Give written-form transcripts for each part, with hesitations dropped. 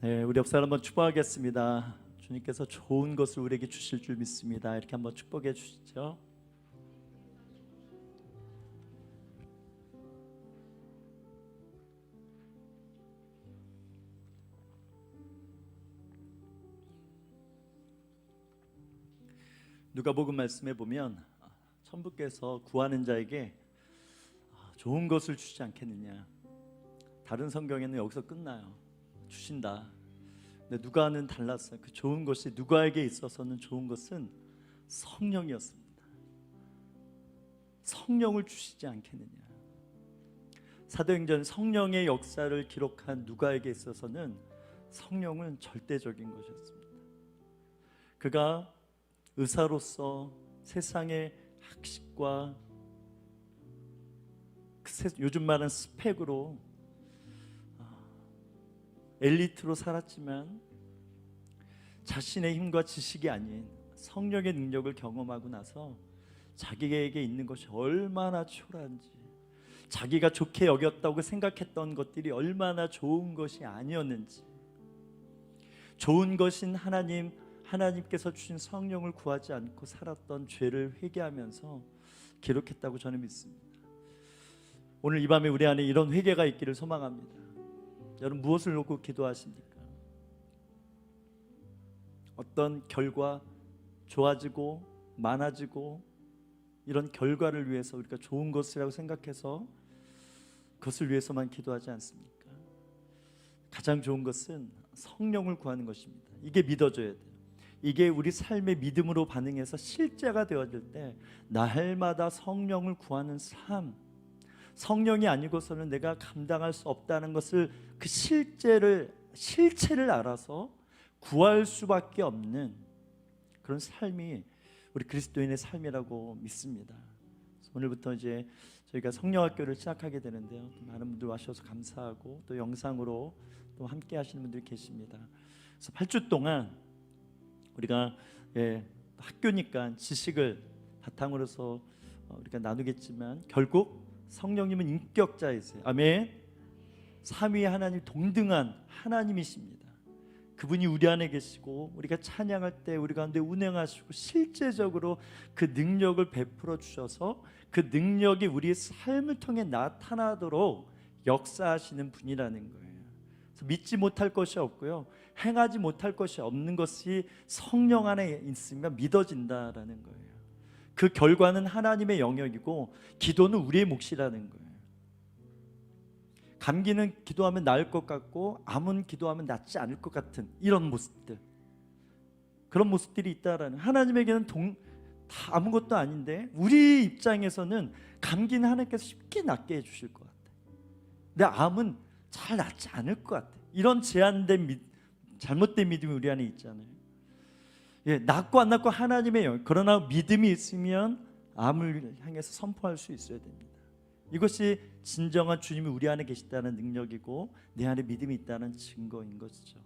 네, 우리 옆사람 한번 축복하겠습니다. 주님께서 좋은 것을 우리에게 주실 줄 믿습니다. 이렇게 한번 축복해 주시죠. 누가복음 말씀에 보면 천부께서 구하는 자에게 좋은 것을 주시지 않겠느냐. 다른 성경에는 여기서 끝나요. 주신다. 근데 누가는 달랐어요. 그 좋은 것이 누가에게 있어서는 좋은 것은 성령이었습니다. 성령을 주시지 않겠느냐. 사도행전 성령의 역사를 기록한 누가에게 있어서는 성령은 절대적인 것이었습니다. 그가 의사로서 세상의 학식과 요즘 말하는 스펙으로 엘리트로 살았지만 자신의 힘과 지식이 아닌 성령의 능력을 경험하고 나서 자기에게 있는 것이 얼마나 초라한지, 자기가 좋게 여겼다고 생각했던 것들이 얼마나 좋은 것이 아니었는지, 좋은 것인 하나님께서 주신 성령을 구하지 않고 살았던 죄를 회개하면서 기록했다고 저는 믿습니다. 오늘 이 밤에 우리 안에 이런 회개가 있기를 소망합니다. 여러분, 무엇을 놓고 기도하십니까? 어떤 결과, 좋아지고 많아지고 이런 결과를 위해서 우리가 좋은 것이라고 생각해서 그것을 위해서만 기도하지 않습니까? 가장 좋은 것은 성령을 구하는 것입니다. 이게 믿어져야 돼요. 이게 우리 삶의 믿음으로 반응해서 실제가 되어질 때 날마다 성령을 구하는 삶, 성령이 아니고서는 내가 감당할 수 없다는 것을 그 실체를 알아서 구할 수밖에 없는 그런 삶이 우리 그리스도인의 삶이라고 믿습니다. 오늘부터 이제 저희가 성령학교를 시작하게 되는데요. 많은 분들 와주셔서 감사하고 또 영상으로 또 함께 하시는 분들이 계십니다. 그래서 8주 동안 우리가 학교니까 지식을 바탕으로서 우리가 나누겠지만 결국 성령님은 인격자이세요. 아멘. 삼위 하나님, 동등한 하나님이십니다. 그분이 우리 안에 계시고 우리가 찬양할 때 우리 가운데 운행하시고 실제적으로 그 능력을 베풀어 주셔서 그 능력이 우리의 삶을 통해 나타나도록 역사하시는 분이라는 거예요. 그래서 믿지 못할 것이 없고요, 행하지 못할 것이 없는 것이 성령 안에 있으면 믿어진다라는 거예요. 그 결과는 하나님의 영역이고 기도는 우리의 몫이라는 거예요. 감기는 기도하면 나을 것 같고 암은 기도하면 낫지 않을 것 같은 이런 모습들, 그런 모습들이 있다라는, 하나님에게는 다 아무것도 아닌데 우리 입장에서는 감기는 하나님께서 쉽게 낫게 해주실 것 같아. 근데 암은 잘 낫지 않을 것 같아. 이런 제한된 잘못된 믿음이 우리 안에 있잖아요. 낫고 안 낫고 하나님의 영, 그러나 믿음이 있으면 암을 향해서 선포할 수 있어야 됩니다. 이것이 진정한 주님이 우리 안에 계시다는 능력이고 내 안에 믿음이 있다는 증거인 것이죠.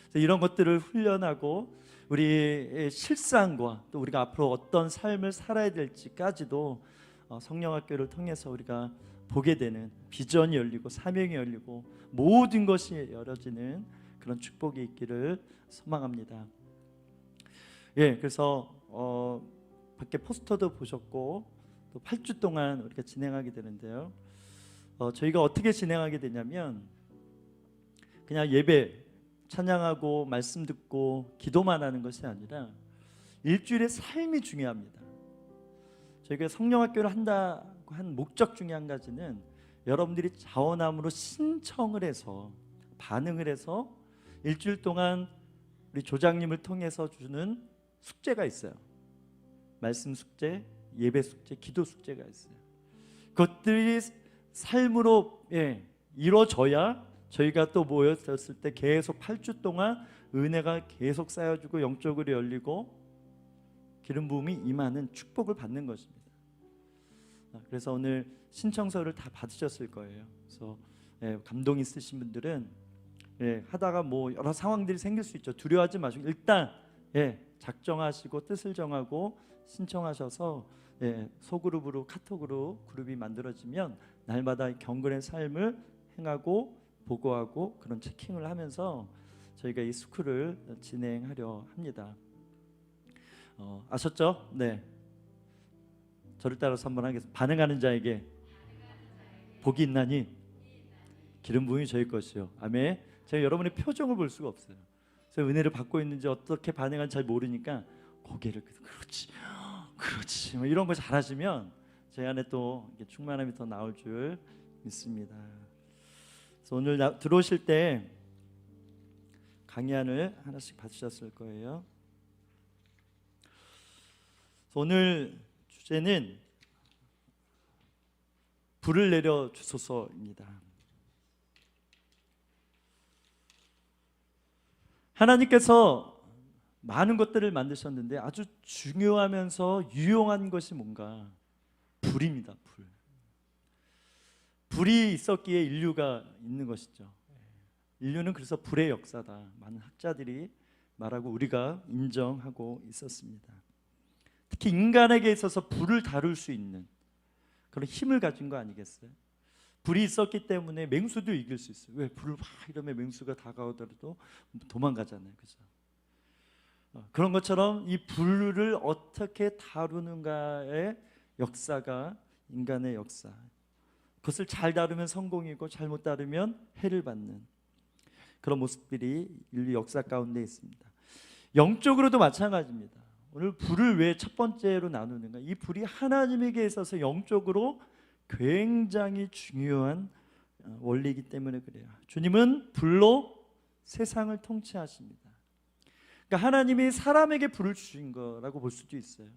그래서 이런 것들을 훈련하고 우리의 실상과 또 우리가 앞으로 어떤 삶을 살아야 될지까지도 성령학교를 통해서 우리가 보게 되는, 비전이 열리고 사명이 열리고 모든 것이 열어지는 그런 축복이 있기를 소망합니다. 그래서 밖에 포스터도 보셨고 또 8주 동안 우리가 진행하게 되는데요. 저희가 어떻게 진행하게 되냐면 그냥 예배 찬양하고 말씀 듣고 기도만 하는 것이 아니라 일주일의 삶이 중요합니다. 저희가 성령학교를 한다고 한 목적 중에 한 가지는 여러분들이 자원함으로 신청을 해서 반응을 해서 일주일 동안 우리 조장님을 통해서 주는 숙제가 있어요. 말씀 숙제, 예배 숙제, 기도 숙제가 있어요. 그것들이 삶으로 이루어져야 저희가 또 모였을 때 계속 8주 동안 은혜가 계속 쌓여지고 영적으로 열리고 기름 부음이 임하는 축복을 받는 것입니다. 그래서 오늘 신청서를 다 받으셨을 거예요. 그래서 감동 있으신 분들은 하다가 뭐 여러 상황들이 생길 수 있죠. 두려워하지 마시고 일단 작정하시고 뜻을 정하고 신청하셔서 소그룹으로 카톡으로 그룹이 만들어지면 날마다 경건의 삶을 행하고 보고하고 그런 체킹을 하면서 저희가 이 스쿨을 진행하려 합니다. 아셨죠? 네. 저를 따라서 한번 하겠습니다. 반응하는 자에게 복이 있나니 기름 부음이 저희 것이요. 아멘. 제가 여러분의 표정을 볼 수가 없어요. 그래서 은혜를 받고 있는지 어떻게 반응하는지 잘 모르니까 고개를 그렇지, 그렇지, 뭐 이런 거 잘하시면 제 안에 또 충만함이 더 나올 줄 믿습니다. 그래서 오늘 들어오실 때 강의안을 하나씩 받으셨을 거예요. 오늘 주제는 불을 내려 주소서입니다. 하나님께서 많은 것들을 만드셨는데 아주 중요하면서 유용한 것이 뭔가 불입니다. 불이 있었기에 인류가 있는 것이죠. 인류는 그래서 불의 역사다. 많은 학자들이 말하고 우리가 인정하고 있었습니다. 특히 인간에게 있어서 불을 다룰 수 있는 그런 힘을 가진 거 아니겠어요? 불이 있었기 때문에 맹수도 이길 수 있어요. 왜? 불을 막 이러면 맹수가 다가오더라도 도망가잖아요. 그죠? 그런 것처럼 이 불을 어떻게 다루는가의 역사가 인간의 역사. 그것을 잘 다루면 성공이고 잘못 다루면 해를 받는 그런 모습들이 인류 역사 가운데 있습니다. 영적으로도 마찬가지입니다. 오늘 불을 왜 첫 번째로 나누는가? 이 불이 하나님에게 있어서 영적으로 굉장히 중요한 원리이기 때문에 그래요. 주님은 불로 세상을 통치하십니다. 그러니까 하나님이 사람에게 불을 주신 거라고 볼 수도 있어요.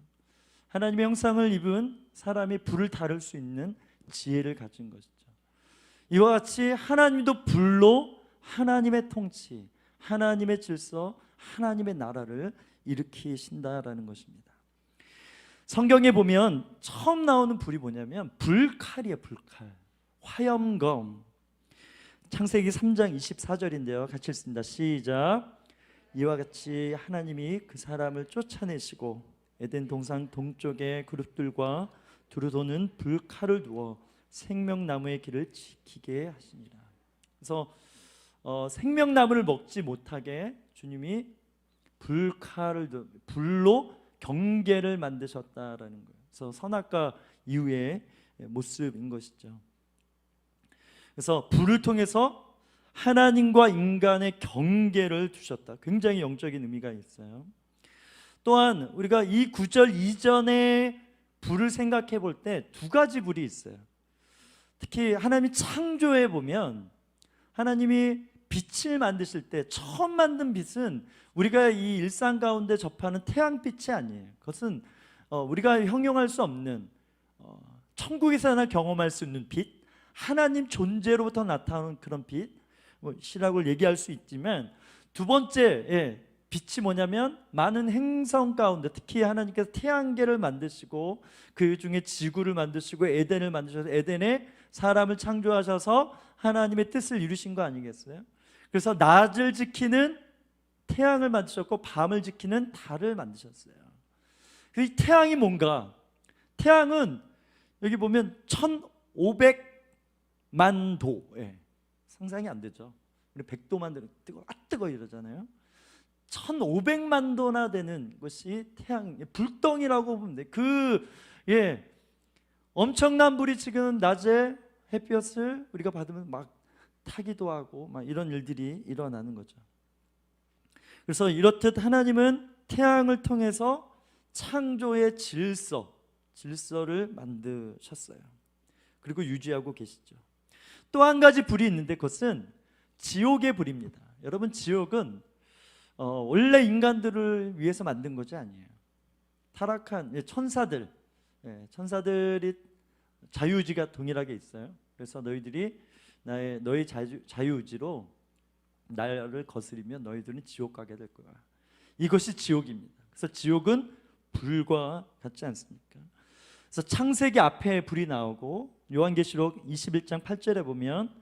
하나님의 형상을 입은 사람이 불을 다룰 수 있는 지혜를 가진 것이죠. 이와 같이 하나님도 불로 하나님의 통치, 하나님의 질서, 하나님의 나라를 일으키신다라는 것입니다. 성경에 보면 처음 나오는 불이 뭐냐면 불칼이에요. 불칼, 화염검. 창세기 3장 24절인데요. 같이 읽습니다. 시작. 이와 같이 하나님이 그 사람을 쫓아내시고 에덴 동산 동쪽의 그룹들과 두루 도는 불칼을 두어 생명나무의 길을 지키게 하시니라. 그래서 생명나무를 먹지 못하게 주님이 불로 경계를 만드셨다라는 거예요. 그래서 선악과 이후의 모습인 것이죠. 그래서 불을 통해서 하나님과 인간의 경계를 두셨다. 굉장히 영적인 의미가 있어요. 또한 우리가 이 구절 이전에 불을 생각해 볼 때 두 가지 불이 있어요. 특히 하나님이 창조해 보면 하나님이 빛을 만드실 때 처음 만든 빛은 우리가 이 일상 가운데 접하는 태양빛이 아니에요. 그것은 우리가 형용할 수 없는 천국에서나 경험할 수 있는 빛, 하나님 존재로부터 나타나는 그런 빛, 시라고 얘기할 수 있지만 두 번째 빛이 뭐냐면 많은 행성 가운데 특히 하나님께서 태양계를 만드시고 그 중에 지구를 만드시고 에덴을 만드셔서 에덴에 사람을 창조하셔서 하나님의 뜻을 이루신 거 아니겠어요? 그래서 낮을 지키는 태양을 만드셨고 밤을 지키는 달을 만드셨어요. 그 태양이 뭔가? 태양은 여기 보면 1500만 도, 상상이 안 되죠. 우리 100도만 되면 뜨거 이러잖아요. 1500만 도나 되는 것이 태양, 불덩이라고 보면 돼. 엄청난 불이 지금 낮에 햇볕을 우리가 받으면 막 타기도 하고 막 이런 일들이 일어나는 거죠. 그래서 이렇듯 하나님은 태양을 통해서 창조의 질서를 만드셨어요. 그리고 유지하고 계시죠. 또 한 가지 불이 있는데 그것은 지옥의 불입니다. 여러분, 지옥은 원래 인간들을 위해서 만든 것이 아니에요. 타락한 천사들이 자유의지가 동일하게 있어요. 그래서 너희들이 너의 자유의지로 나를 거스리면 너희들은 지옥 가게 될 거야. 이것이 지옥입니다. 그래서 지옥은 불과 같지 않습니까? 그래서 창세기 앞에 불이 나오고 요한계시록 21장 8절에 보면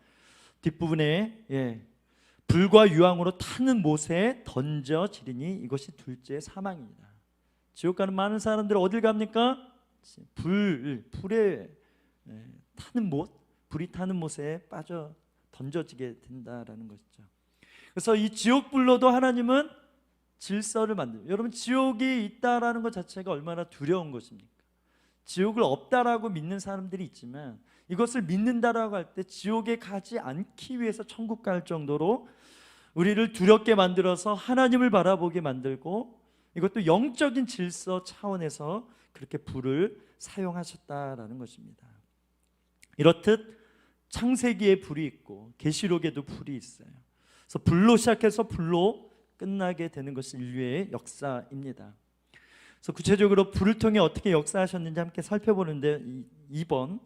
뒷부분에 불과 유황으로 타는 못에 던져지리니 이것이 둘째 사망입니다. 지옥 가는 많은 사람들 어딜 갑니까? 불에 타는 못, 불이 타는 못에 빠져 던져지게 된다라는 것이죠. 그래서 이 지옥불로도 하나님은 질서를 만들어요. 여러분, 지옥이 있다라는 것 자체가 얼마나 두려운 것입니까? 지옥을 없다라고 믿는 사람들이 있지만 이것을 믿는다라고 할 때 지옥에 가지 않기 위해서 천국 갈 정도로 우리를 두렵게 만들어서 하나님을 바라보게 만들고, 이것도 영적인 질서 차원에서 그렇게 불을 사용하셨다라는 것입니다. 이렇듯 창세기에 불이 있고 계시록에도 불이 있어요. 그래서 불로 시작해서 불로 끝나게 되는 것이 인류의 역사입니다. 그래서 구체적으로 불을 통해 어떻게 역사하셨는지 함께 살펴보는데, 2번,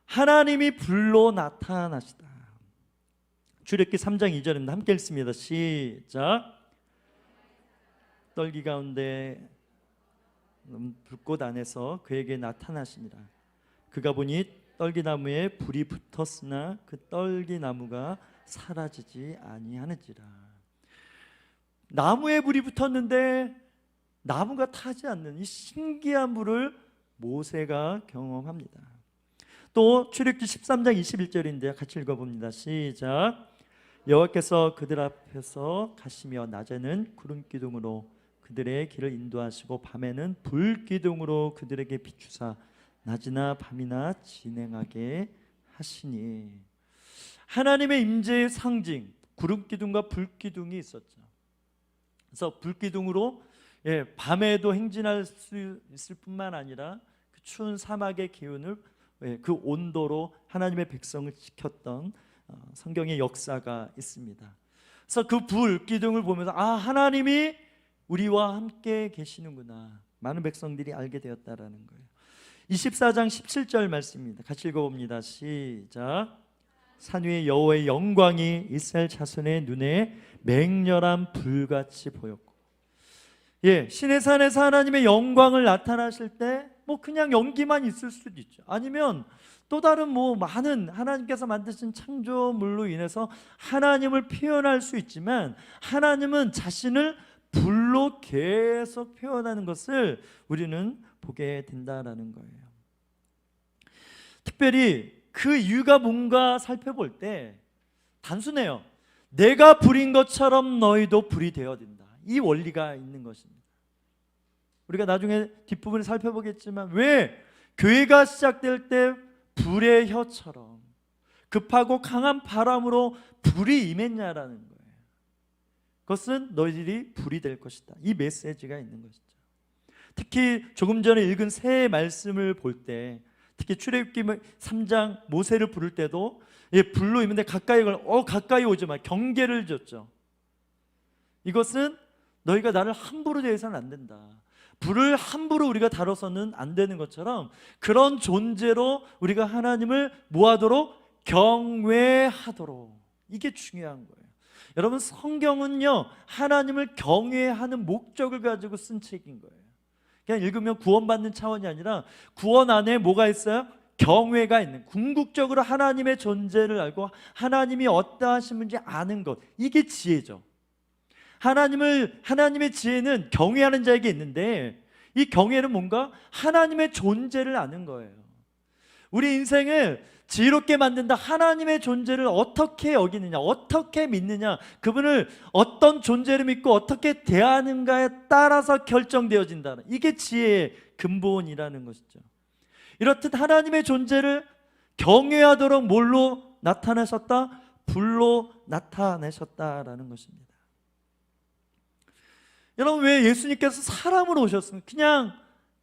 하나님이 불로 나타나시다. 출애굽기 3장 2절입니다. 함께 읽습니다. 시작. 떨기 가운데 불꽃 안에서 그에게 나타나시니라. 그가 보니 떨기나무에 불이 붙었으나 그 떨기나무가 사라지지 아니하는지라. 나무에 불이 붙었는데 나무가 타지 않는 이 신기한 불을 모세가 경험합니다. 또 출애굽기 13장 21절인데 같이 읽어봅니다. 시작. 여호와께서 그들 앞에서 가시며 낮에는 구름 기둥으로 그들의 길을 인도하시고 밤에는 불 기둥으로 그들에게 비추사 낮이나 밤이나 진행하게 하시니. 하나님의 임재의 상징 구름 기둥과 불 기둥이 있었죠. 그래서 불 기둥으로 밤에도 행진할 수 있을 뿐만 아니라 그 추운 사막의 기운을 그 온도로 하나님의 백성을 지켰던 성경의 역사가 있습니다. 그래서 그 불 기둥을 보면서 하나님이 우리와 함께 계시는구나, 많은 백성들이 알게 되었다라는 거예요. 24장 17절 말씀입니다. 같이 읽어봅니다. 시작. 산 위에 여호와의 영광이 이스라엘 자손의 눈에 맹렬한 불같이 보였고. 시내산에서 하나님의 영광을 나타나실 때 그냥 연기만 있을 수도 있죠. 아니면 또 다른 많은 하나님께서 만드신 창조물로 인해서 하나님을 표현할 수 있지만, 하나님은 자신을 불로 계속 표현하는 것을 우리는 보게 된다라는 거예요. 특별히 그 이유가 뭔가 살펴볼 때 단순해요. 내가 불인 것처럼 너희도 불이 되어야 된다. 이 원리가 있는 것입니다. 우리가 나중에 뒷부분을 살펴보겠지만 왜 교회가 시작될 때 불의 혀처럼 급하고 강한 바람으로 불이 임했냐라는 거예요. 그것은 너희들이 불이 될 것이다. 이 메시지가 있는 것이죠. 특히 조금 전에 읽은 새 말씀을 볼 때, 특히 출애굽기 3장 모세를 부를 때도 불로 임는데 가까이 오지 마, 경계를 줬죠. 이것은 너희가 나를 함부로 대해서는 안 된다. 불을 함부로 우리가 다뤄서는 안 되는 것처럼 그런 존재로 우리가 하나님을 뭐하도록? 경외하도록. 이게 중요한 거예요. 여러분, 성경은요 하나님을 경외하는 목적을 가지고 쓴 책인 거예요. 그냥 읽으면 구원받는 차원이 아니라 구원 안에 뭐가 있어요? 경외가 있는, 궁극적으로 하나님의 존재를 알고 하나님이 어떠하신 분인지 아는 것, 이게 지혜죠. 하나님의 지혜는 경외하는 자에게 있는데, 이 경외는 뭔가 하나님의 존재를 아는 거예요. 우리 인생을 지혜롭게 만든다. 하나님의 존재를 어떻게 여기느냐, 어떻게 믿느냐, 그분을 어떤 존재로 믿고 어떻게 대하는가에 따라서 결정되어진다. 이게 지혜의 근본이라는 것이죠. 이렇듯 하나님의 존재를 경외하도록 뭘로 나타내셨다? 불로 나타내셨다라는 것입니다. 여러분, 왜 예수님께서 사람으로 오셨습니까? 그냥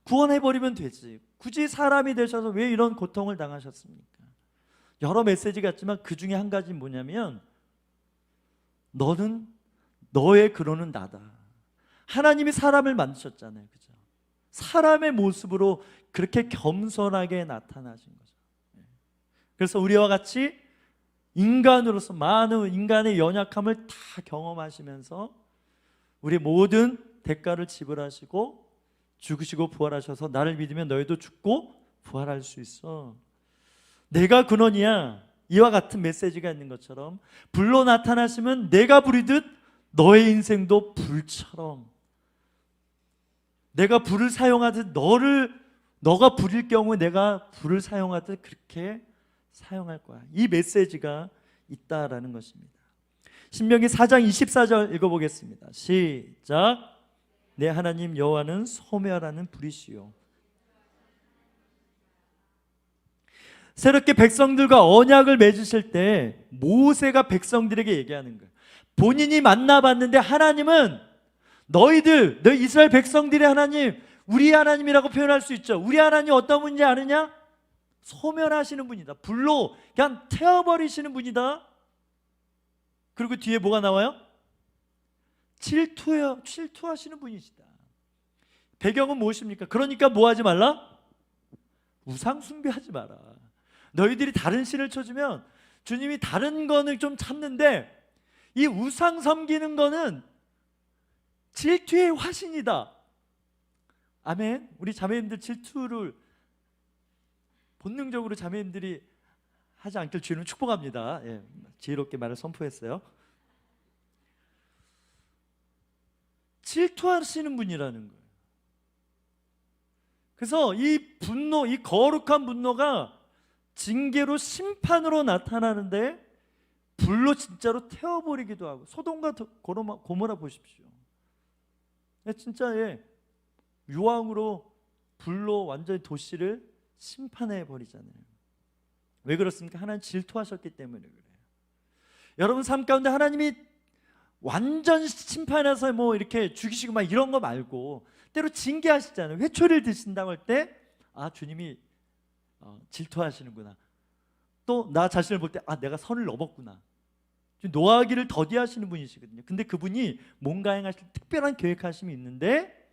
구원해버리면 되지. 굳이 사람이 되셔서 왜 이런 고통을 당하셨습니까? 여러 메시지가 있지만 그 중에 한 가지는 뭐냐면, 너의 근원은 나다. 하나님이 사람을 만드셨잖아요, 그죠? 사람의 모습으로 그렇게 겸손하게 나타나신 거죠. 그래서 우리와 같이 인간으로서 많은 인간의 연약함을 다 경험하시면서 우리 모든 대가를 지불하시고 죽으시고 부활하셔서 나를 믿으면 너희도 죽고 부활할 수 있어. 내가 근원이야. 이와 같은 메시지가 있는 것처럼 불로 나타나시면 내가 불이듯 너의 인생도 불처럼, 내가 불을 사용하듯 너가 불일 경우에 내가 불을 사용하듯 그렇게 사용할 거야. 이 메시지가 있다라는 것입니다. 신명기 4장 24절 읽어보겠습니다. 시작. 내 하나님 여호와는 소멸하는 불이시요. 새롭게 백성들과 언약을 맺으실 때 모세가 백성들에게 얘기하는 거예요. 본인이 만나봤는데 하나님은 너희 이스라엘 백성들의 하나님, 우리 하나님이라고 표현할 수 있죠. 우리 하나님 어떤 분인지 아느냐? 소멸하시는 분이다. 불로 그냥 태워버리시는 분이다. 그리고 뒤에 뭐가 나와요? 질투하시는 분이시다. 배경은 무엇입니까? 그러니까 뭐 하지 말라? 우상 숭배하지 마라. 너희들이 다른 신을 쳐주면 주님이 다른 거는 좀 참는데 이 우상 섬기는 거는 질투의 화신이다. 아멘. 우리 자매님들 질투를 본능적으로 자매님들이 하지 않길 주님은 축복합니다. 예, 지혜롭게 말을 선포했어요. 질투하시는 분이라는 거예요. 그래서 이 분노, 이 거룩한 분노가 징계로 심판으로 나타나는데 불로 진짜로 태워버리기도 하고, 소돔과 고모라 보십시오. 진짜 유황으로 불로 완전히 도시를 심판해 버리잖아요. 왜 그렇습니까? 하나님 질투하셨기 때문에 그래요. 여러분 삶 가운데 하나님이 완전 심판해서 뭐 이렇게 죽이시고 막 이런 거 말고 때로 징계하시잖아요. 회초리를 드신다고 할 때 아, 주님이 질투하시는구나. 또 나 자신을 볼 때 아, 내가 선을 넘었구나. 노하기를 더디하시는 분이시거든요. 근데 그분이 뭔가 행하실 특별한 계획하심이 있는데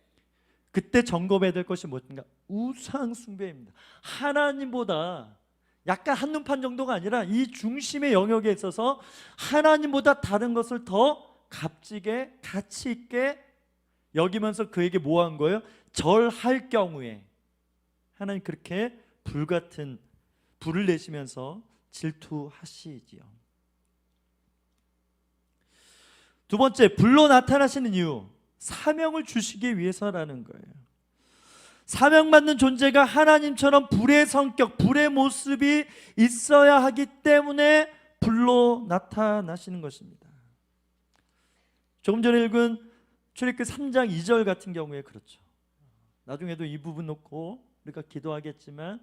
그때 점검해야 될 것이 무엇인가? 우상 숭배입니다. 하나님보다 약간 한눈판 정도가 아니라 이 중심의 영역에 있어서 하나님보다 다른 것을 더 값지게 가치 있게 여기면서 그에게 뭐 한 거예요? 절할 경우에 하나님 그렇게 불같은 불을 내시면서 질투하시지요. 두 번째, 불로 나타나시는 이유, 사명을 주시기 위해서라는 거예요. 사명받는 존재가 하나님처럼 불의 성격, 불의 모습이 있어야 하기 때문에 불로 나타나시는 것입니다. 조금 전에 읽은 출애굽기 3장 2절 같은 경우에 그렇죠. 나중에도 이 부분 놓고 우리가 기도하겠지만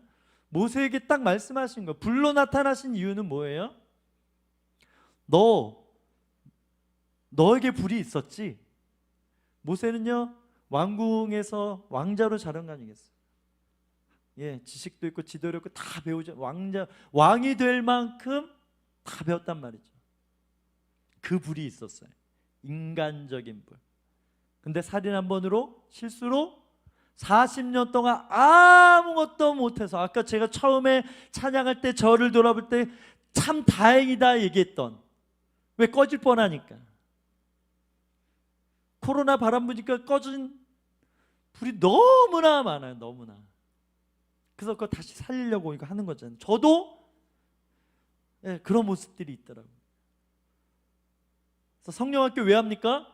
모세에게 딱 말씀하신 거, 불로 나타나신 이유는 뭐예요? 너에게 불이 있었지. 모세는요 왕궁에서 왕자로 자란 거 아니겠어요? 예, 지식도 있고 지도도 있고 다 배우죠. 왕이 될 만큼 다 배웠단 말이죠. 그 불이 있었어요. 인간적인 불. 근데 살인 한 번으로 실수로 40년 동안 아무것도 못해서, 아까 제가 처음에 찬양할 때 저를 돌아볼 때 참 다행이다 얘기했던, 왜 꺼질 뻔하니까 코로나 바람 부니까 꺼진 불이 너무나 많아요. 너무나. 그래서 그거 다시 살리려고 이거 하는 거잖아요. 저도 그런 모습들이 있더라고요. 그래서 성령학교 왜 합니까?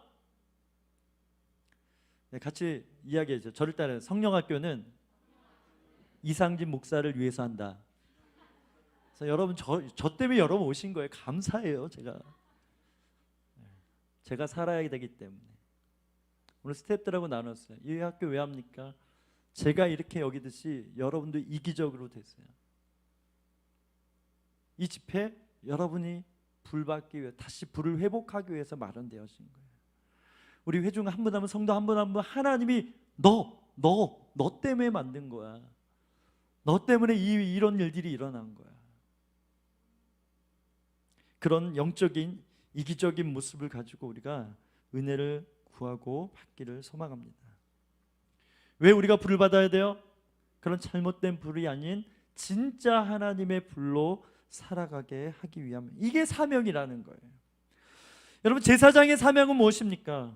같이 이야기하죠. 저를 따라 성령학교는 이상진 목사를 위해서 한다. 그래서 여러분 저 때문에 여러분 오신 거예요. 감사해요. 제가 살아야 되기 때문에. 오늘 스태프들하고 나눴어요. 이 학교 왜 합니까? 제가 이렇게 여기듯이 여러분도 이기적으로 됐어요. 이 집회 여러분이 불 받기 위해, 다시 불을 회복하기 위해서 마련되어진 거예요. 우리 회중 한 분 하면 성도 한 분 한 분 하나님이 너 때문에 만든 거야. 너 때문에 이런 일들이 일어난 거야. 그런 영적인 이기적인 모습을 가지고 우리가 은혜를 구하고 받기를 소망합니다. 왜 우리가 불을 받아야 돼요? 그런 잘못된 불이 아닌 진짜 하나님의 불로 살아가게 하기 위함. 이게 사명이라는 거예요. 여러분, 제사장의 사명은 무엇입니까?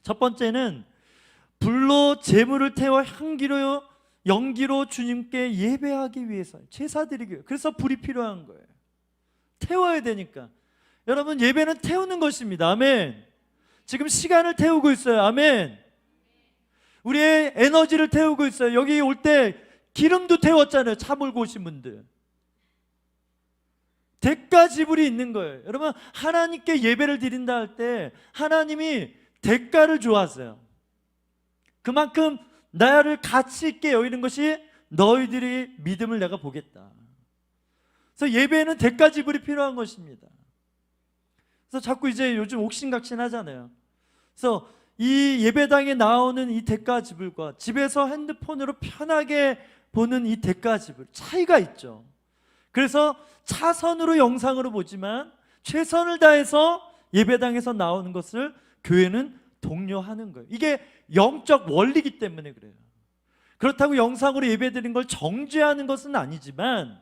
첫 번째는 불로 제물을 태워 향기로 연기로 주님께 예배하기 위해서, 제사 드리기 위해서. 그래서 불이 필요한 거예요. 태워야 되니까. 여러분, 예배는 태우는 것입니다. 아멘. 지금 시간을 태우고 있어요. 아멘. 우리의 에너지를 태우고 있어요. 여기 올 때 기름도 태웠잖아요. 차 몰고 오신 분들. 대가 지불이 있는 거예요. 여러분, 하나님께 예배를 드린다 할 때 하나님이 대가를 좋아하세요. 그만큼 나를 가치 있게 여기는 것이 너희들이 믿음을 내가 보겠다. 그래서 예배에는 대가 지불이 필요한 것입니다. 그래서 자꾸 이제 요즘 옥신각신 하잖아요. 그래서 이 예배당에 나오는 이 대가 지불과 집에서 핸드폰으로 편하게 보는 이 대가 지불 차이가 있죠. 그래서 차선으로 영상으로 보지만 최선을 다해서 예배당에서 나오는 것을 교회는 독려하는 거예요. 이게 영적 원리이기 때문에 그래요. 그렇다고 영상으로 예배드리는 걸 정죄하는 것은 아니지만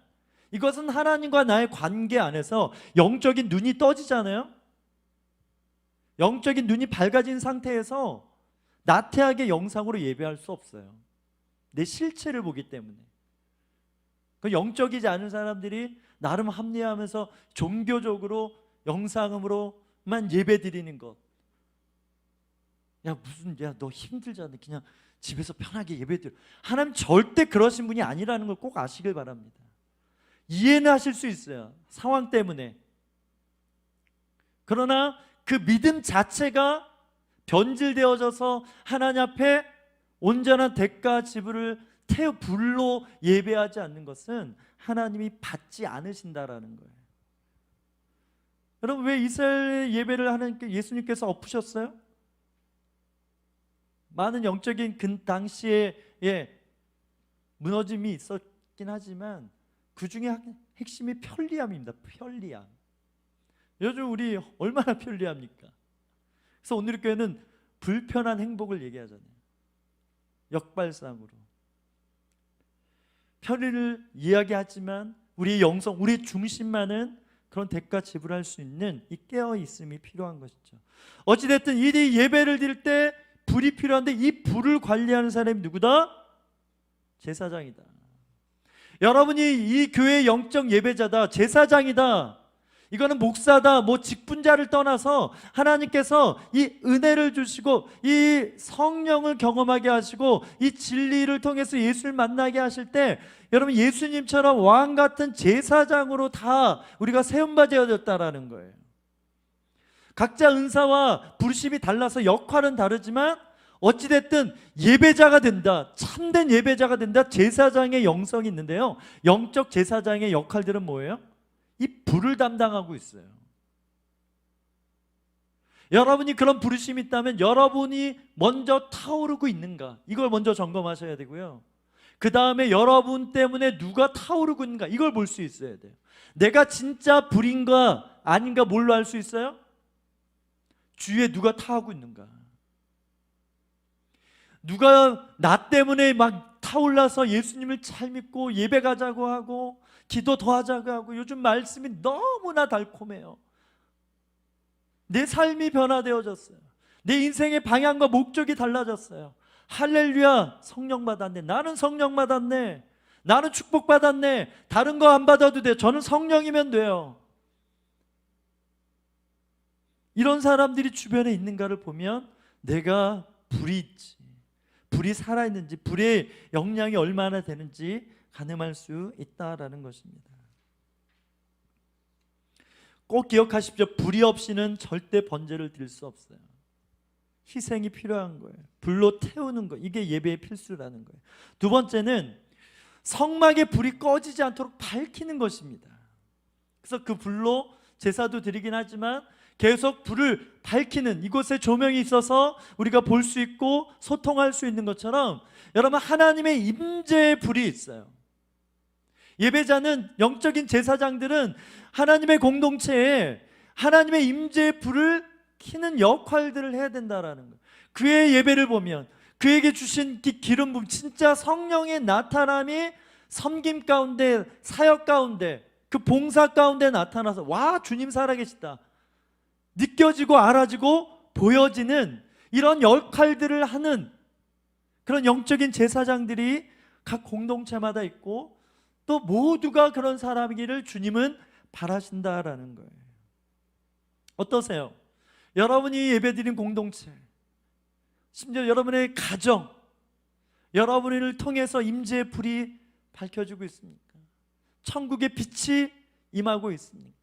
이것은 하나님과 나의 관계 안에서 영적인 눈이 떠지잖아요. 영적인 눈이 밝아진 상태에서 나태하게 영상으로 예배할 수 없어요. 내 실체를 보기 때문에. 그 영적이지 않은 사람들이 나름 합리화하면서 종교적으로 영상으로만 예배드리는 것. 야 너 힘들잖아. 그냥 집에서 편하게 예배드려. 하나님 절대 그러신 분이 아니라는 걸 꼭 아시길 바랍니다. 이해는 하실 수 있어요. 상황 때문에. 그러나 그 믿음 자체가 변질되어져서 하나님 앞에 온전한 대가 지불을 불로 예배하지 않는 것은 하나님이 받지 않으신다라는 거예요. 여러분, 왜 이스라엘 예배를 하나님께 예수님께서 엎으셨어요? 많은 영적인 그 당시에 무너짐이 있었긴 하지만 그 중에 핵심이 편리함입니다. 편리함. 요즘 우리 얼마나 편리합니까? 그래서 오늘 교회는 불편한 행복을 얘기하잖아요. 역발상으로 편리를 이야기하지만 우리의 영성, 우리의 중심만은 그런 대가 지불할 수 있는 이 깨어있음이 필요한 것이죠. 어찌됐든 이 예배를 드릴 때 불이 필요한데 이 불을 관리하는 사람이 누구다? 제사장이다. 여러분이 이 교회의 영적 예배자다, 제사장이다, 이거는 목사다, 직분자를 떠나서 하나님께서 이 은혜를 주시고 이 성령을 경험하게 하시고 이 진리를 통해서 예수를 만나게 하실 때 여러분 예수님처럼 왕 같은 제사장으로 다 우리가 세움받아졌다라는 거예요. 각자 은사와 부르심이 달라서 역할은 다르지만 어찌됐든 예배자가 된다, 참된 예배자가 된다, 제사장의 영성이 있는데요, 영적 제사장의 역할들은 뭐예요? 이 불을 담당하고 있어요. 여러분이 그런 부르심이 있다면 여러분이 먼저 타오르고 있는가, 이걸 먼저 점검하셔야 되고요. 그 다음에 여러분 때문에 누가 타오르고 있는가, 이걸 볼 수 있어야 돼요. 내가 진짜 불인가 아닌가 뭘로 알 수 있어요? 주위에 누가 타오르고 있는가. 누가 나 때문에 막 타올라서 예수님을 잘 믿고 예배 가자고 하고 기도 더 하자고 하고, 요즘 말씀이 너무나 달콤해요. 내 삶이 변화되어졌어요. 내 인생의 방향과 목적이 달라졌어요. 할렐루야, 성령 받았네. 나는 성령 받았네. 나는 축복 받았네. 다른 거 안 받아도 돼. 저는 성령이면 돼요. 이런 사람들이 주변에 있는가를 보면 내가 불이 있지, 불이 살아있는지, 불의 영향이 얼마나 되는지 가늠할 수 있다라는 것입니다. 꼭 기억하십시오. 불이 없이는 절대 번제를 드릴 수 없어요. 희생이 필요한 거예요. 불로 태우는 거, 이게 예배의 필수라는 거예요. 두 번째는 성막의 불이 꺼지지 않도록 밝히는 것입니다. 그래서 그 불로 제사도 드리긴 하지만 계속 불을 밝히는, 이곳에 조명이 있어서 우리가 볼 수 있고 소통할 수 있는 것처럼 여러분 하나님의 임재의 불이 있어요. 예배자는, 영적인 제사장들은 하나님의 공동체에 하나님의 임재의 불을 켜는 역할들을 해야 된다라는 거예요. 그의 예배를 보면 그에게 주신 기름 부음, 진짜 성령의 나타남이 섬김 가운데, 사역 가운데, 그 봉사 가운데 나타나서 와, 주님 살아계시다 느껴지고 알아지고 보여지는 이런 역할들을 하는 그런 영적인 제사장들이 각 공동체마다 있고, 또 모두가 그런 사람이기를 주님은 바라신다라는 거예요. 어떠세요? 여러분이 예배드린 공동체, 심지어 여러분의 가정, 여러분을 통해서 임재의 불이 밝혀지고 있습니까? 천국의 빛이 임하고 있습니까?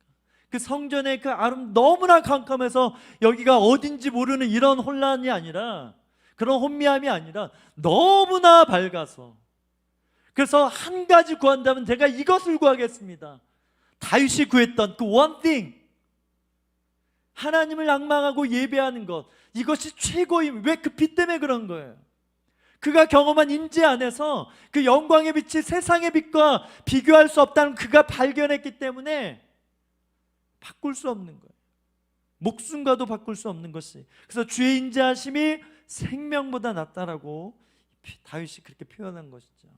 그 성전의 그 너무나 캄캄해서 여기가 어딘지 모르는 이런 혼란이 아니라, 그런 혼미함이 아니라 너무나 밝아서, 그래서 한 가지 구한다면 제가 이것을 구하겠습니다. 다윗이 구했던 그 one thing, 하나님을 앙망하고 예배하는 것, 이것이 최고임. 왜? 그 빛 때문에 그런 거예요. 그가 경험한 임재 안에서 그 영광의 빛이 세상의 빛과 비교할 수 없다는 그가 발견했기 때문에 바꿀 수 없는 거예요. 목숨과도 바꿀 수 없는 것이. 그래서 주의 인자하심이 생명보다 낫다라고 다윗이 그렇게 표현한 것이죠.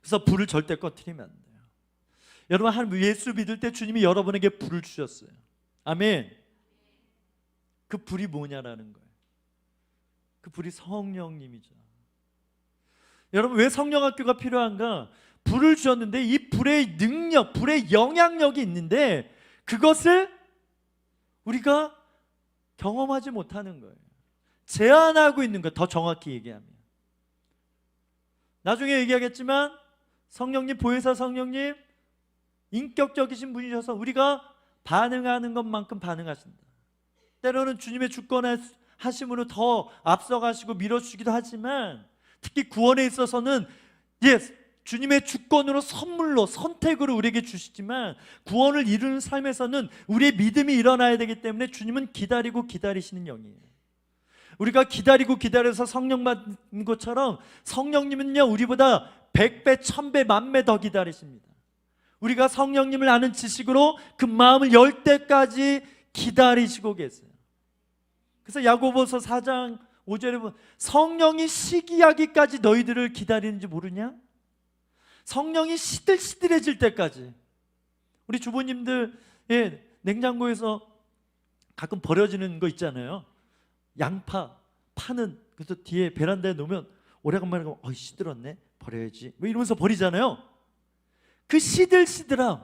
그래서 불을 절대 꺼트리면 안 돼요. 여러분, 예수 믿을 때 주님이 여러분에게 불을 주셨어요. 아멘. 그 불이 뭐냐라는 거예요. 그 불이 성령님이죠. 여러분, 왜 성령학교가 필요한가? 불을 주셨는데 이 불의 능력, 불의 영향력이 있는데 그것을 우리가 경험하지 못하는 거예요. 제한하고 있는 거예요. 더 정확히 얘기하면, 나중에 얘기하겠지만 성령님, 보혜사 성령님 인격적이신 분이셔서 우리가 반응하는 것만큼 반응하신다. 때로는 주님의 주권하심으로 더 앞서가시고 밀어주기도 하지만, 특히 구원에 있어서는 주님의 주권으로, 선물로, 선택으로 우리에게 주시지만, 구원을 이루는 삶에서는 우리의 믿음이 일어나야 되기 때문에 주님은 기다리고 기다리시는 영이에요. 우리가 기다리고 기다려서 성령 받는 것처럼 성령님은요, 우리보다 100배, 1000배, 10,000배 더 기다리십니다. 우리가 성령님을 아는 지식으로 그 마음을 열 때까지 기다리시고 계세요. 그래서 야고보서 4장 5절에 보면, 성령이 시기하기까지 너희들을 기다리는지 모르냐? 성령이 시들시들해질 때까지. 우리 주부님들 냉장고에서 가끔 버려지는 거 있잖아요. 양파 파는, 그래서 뒤에 베란다에 놓으면 오래간만에 가면 시들었네, 버려야지, 뭐 이러면서 버리잖아요. 그 시들시들함,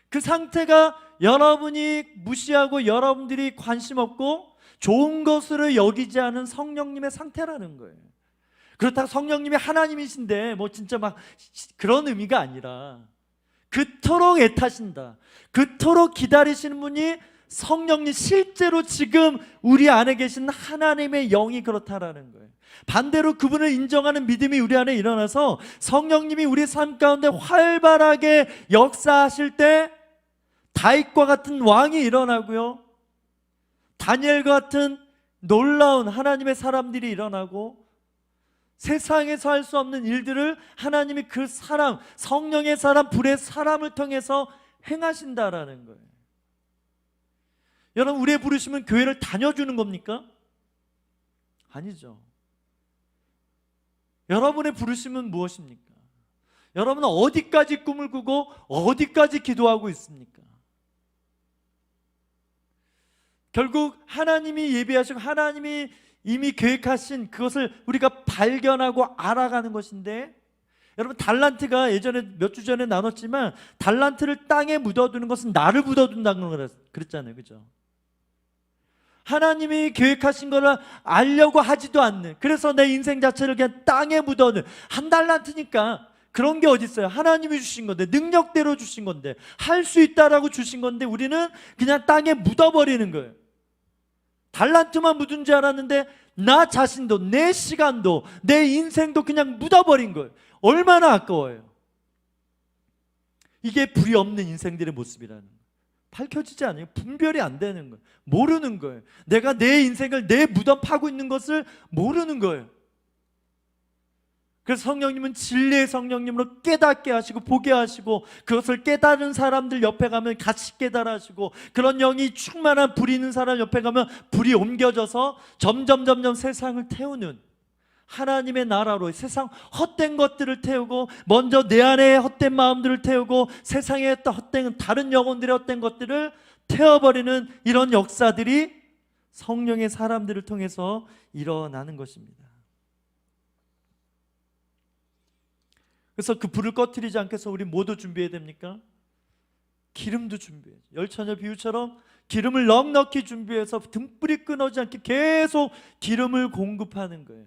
그 상태가 여러분이 무시하고 여러분들이 관심 없고 좋은 것으로 여기지 않은 성령님의 상태라는 거예요. 그렇다고 성령님이 하나님이신데 뭐 진짜 막 그런 의미가 아니라, 그토록 애타신다, 그토록 기다리시는 분이 성령님, 실제로 지금 우리 안에 계신 하나님의 영이 그렇다라는 거예요. 반대로 그분을 인정하는 믿음이 우리 안에 일어나서 성령님이 우리 삶 가운데 활발하게 역사하실 때 다윗과 같은 왕이 일어나고요, 다니엘과 같은 놀라운 하나님의 사람들이 일어나고, 세상에서 할 수 없는 일들을 하나님이 그 사람, 성령의 사람, 불의 사람을 통해서 행하신다라는 거예요. 여러분, 우리의 부르심은 교회를 다녀주는 겁니까? 아니죠. 여러분의 부르심은 무엇입니까? 여러분은 어디까지 꿈을 꾸고 어디까지 기도하고 있습니까? 결국 하나님이 예비하시고 하나님이 이미 계획하신 그것을 우리가 발견하고 알아가는 것인데, 여러분, 달란트가 예전에 몇 주 전에 나눴지만, 달란트를 땅에 묻어두는 것은 나를 묻어둔다는 그랬잖아요. 그죠? 하나님이 계획하신 거를 알려고 하지도 않는, 그래서 내 인생 자체를 그냥 땅에 묻어둔, 한 달란트니까 그런 게 어디 있어요? 하나님이 주신 건데, 능력대로 주신 건데, 할 수 있다라고 주신 건데 우리는 그냥 땅에 묻어버리는 거예요. 달란트만 묻은 줄 알았는데 나 자신도, 내 시간도, 내 인생도 그냥 묻어버린 거예요. 얼마나 아까워요. 이게 불이 없는 인생들의 모습이라는 거예요. 밝혀지지 않아요. 분별이 안 되는 거예요. 모르는 거예요. 내가 내 인생을, 내 무덤 파고 있는 것을 모르는 거예요. 그래서 성령님은 진리의 성령님으로 깨닫게 하시고 보게 하시고, 그것을 깨달은 사람들 옆에 가면 같이 깨달아 하시고, 그런 영이 충만한 불이 있는 사람 옆에 가면 불이 옮겨져서 점점 세상을 태우는 하나님의 나라로, 세상 헛된 것들을 태우고, 먼저 내 안에 헛된 마음들을 태우고, 세상에 헛된 다른 영혼들의 헛된 것들을 태워버리는 이런 역사들이 성령의 사람들을 통해서 일어나는 것입니다. 그래서 그 불을 꺼트리지 않게 해서 우리 모두 준비해야 됩니까? 기름도 준비해야죠. 열처녀 비유처럼 기름을 넉넉히 준비해서 등불이 끊어지지 않게 계속 기름을 공급하는 거예요.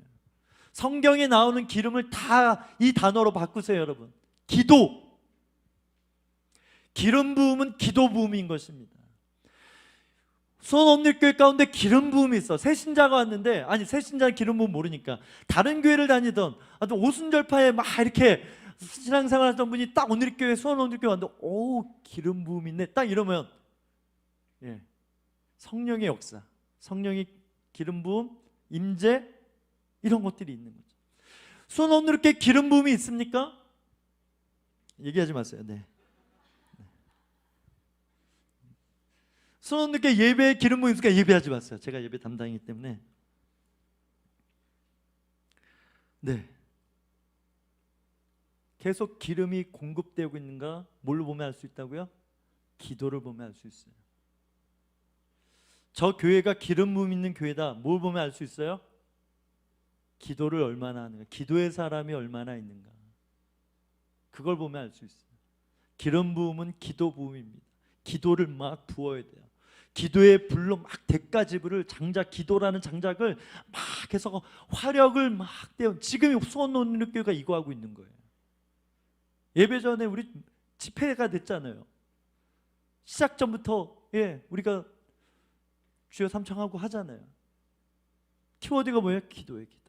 성경에 나오는 기름을 다 이 단어로 바꾸세요, 여러분. 기도. 기름 부음은 기도 부음인 것입니다. 수원원리교회 가운데 기름 부음이 있어. 새신자가 왔는데, 아니 새신자는 기름 부음 모르니까 다른 교회를 다니던 아주 오순절파에 막 이렇게 신앙생활 하던 분이 딱 온누리교회, 수원원리교회 왔는데 오 기름 부음 있네 딱 이러면, 예, 성령의 역사, 성령의 기름 부음, 임재, 이런 것들이 있는 거죠. 수원원누리교회 기름 부음이 있습니까? 얘기하지 마세요. 네. 수원원누리교회 예배에 기름 부음이 있으니까 예배하지 마세요. 제가 예배 담당이기 때문에. 네. 계속 기름이 공급되고 있는가? 뭘로 보면 알 수 있다고요? 기도를 보면 알 수 있어요. 저 교회가 기름 부음 있는 교회다. 뭘 보면 알 수 있어요? 기도를 얼마나 하는가, 기도의 사람이 얼마나 있는가, 그걸 보면 알 수 있어요. 기름 부음은 기도 부음입니다. 기도를 막 부어야 돼요. 기도의 불로 막 대가지불을, 장작, 기도라는 장작을 막 해서 화력을 막 떼어. 지금 수원원누리교회가 이거 하고 있는 거예요. 예배 전에 우리 집회가 됐잖아요. 시작 전부터, 예, 우리가 주여 삼창하고 하잖아요. 키워드가 뭐예요? 기도예요. 기도.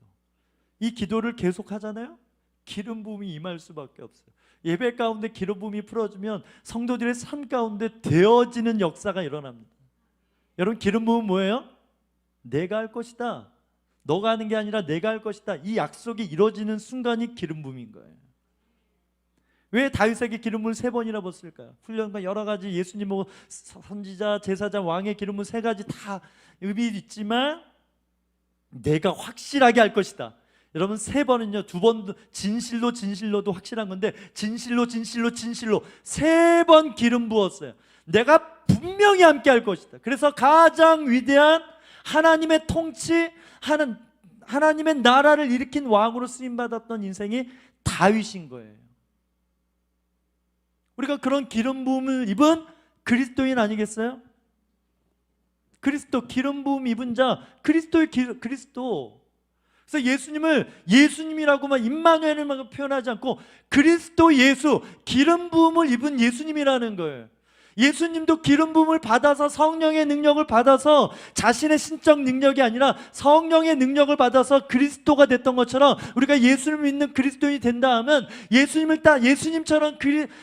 이 기도를 계속 하잖아요. 기름 부음이 임할 수밖에 없어요. 예배 가운데 기름 부음이 풀어주면 성도들의 삶 가운데 되어지는 역사가 일어납니다. 여러분, 기름 부음은 뭐예요? 내가 할 것이다. 너가 하는 게 아니라 내가 할 것이다. 이 약속이 이루어지는 순간이 기름 부음인 거예요. 왜 다윗에게 기름을 3번이나 붓을까요? 훈련과 여러 가지, 예수님 뭐 선지자, 제사자, 왕의 기름은 3가지 다 의미 있지만 내가 확실하게 할 것이다. 여러분, 3번은요, 2번 진실로, 진실로도 확실한 건데 진실로, 진실로, 진실로 3번 기름 부었어요. 내가 분명히 함께 할 것이다. 그래서 가장 위대한 하나님의 통치, 하나님의 나라를 일으킨 왕으로 쓰임받았던 인생이 다윗인 거예요. 우리가 그런 기름 부음을 입은 그리스도인 아니겠어요? 그리스도, 기름 부음 입은 자, 그리스도의 그리스도. 그래서 예수님을 예수님이라고만, 임마누엘만 표현하지 않고 그리스도 예수, 기름 부음을 입은 예수님이라는 거예요. 예수님도 기름 부음을 받아서, 성령의 능력을 받아서 자신의 신적 능력이 아니라 성령의 능력을 받아서 그리스도가 됐던 것처럼, 우리가 예수님을 믿는 그리스도인이 된다 하면 예수님처럼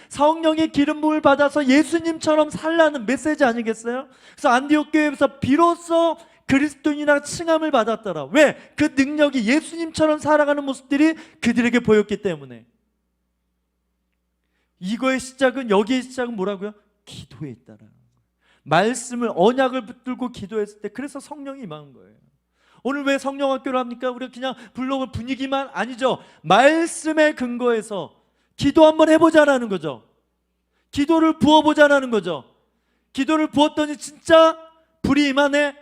성령의 기름 부음을 받아서 예수님처럼 살라는 메시지 아니겠어요? 그래서 안디옥 교회에서 비로소 그리스도인이라 칭함을 받았더라. 왜? 그 능력이, 예수님처럼 살아가는 모습들이 그들에게 보였기 때문에. 이거의 시작은, 여기의 시작은 뭐라고요? 기도에 있다라는 거예요. 말씀을, 언약을 붙들고 기도했을 때, 그래서 성령이 임한 거예요. 오늘 왜 성령학교를 합니까? 우리가 그냥 불러볼 분위기만 아니죠. 말씀에 근거해서 기도 한번 해보자라는 거죠. 기도를 부어보자라는 거죠. 기도를 부었더니 진짜 불이 임하네.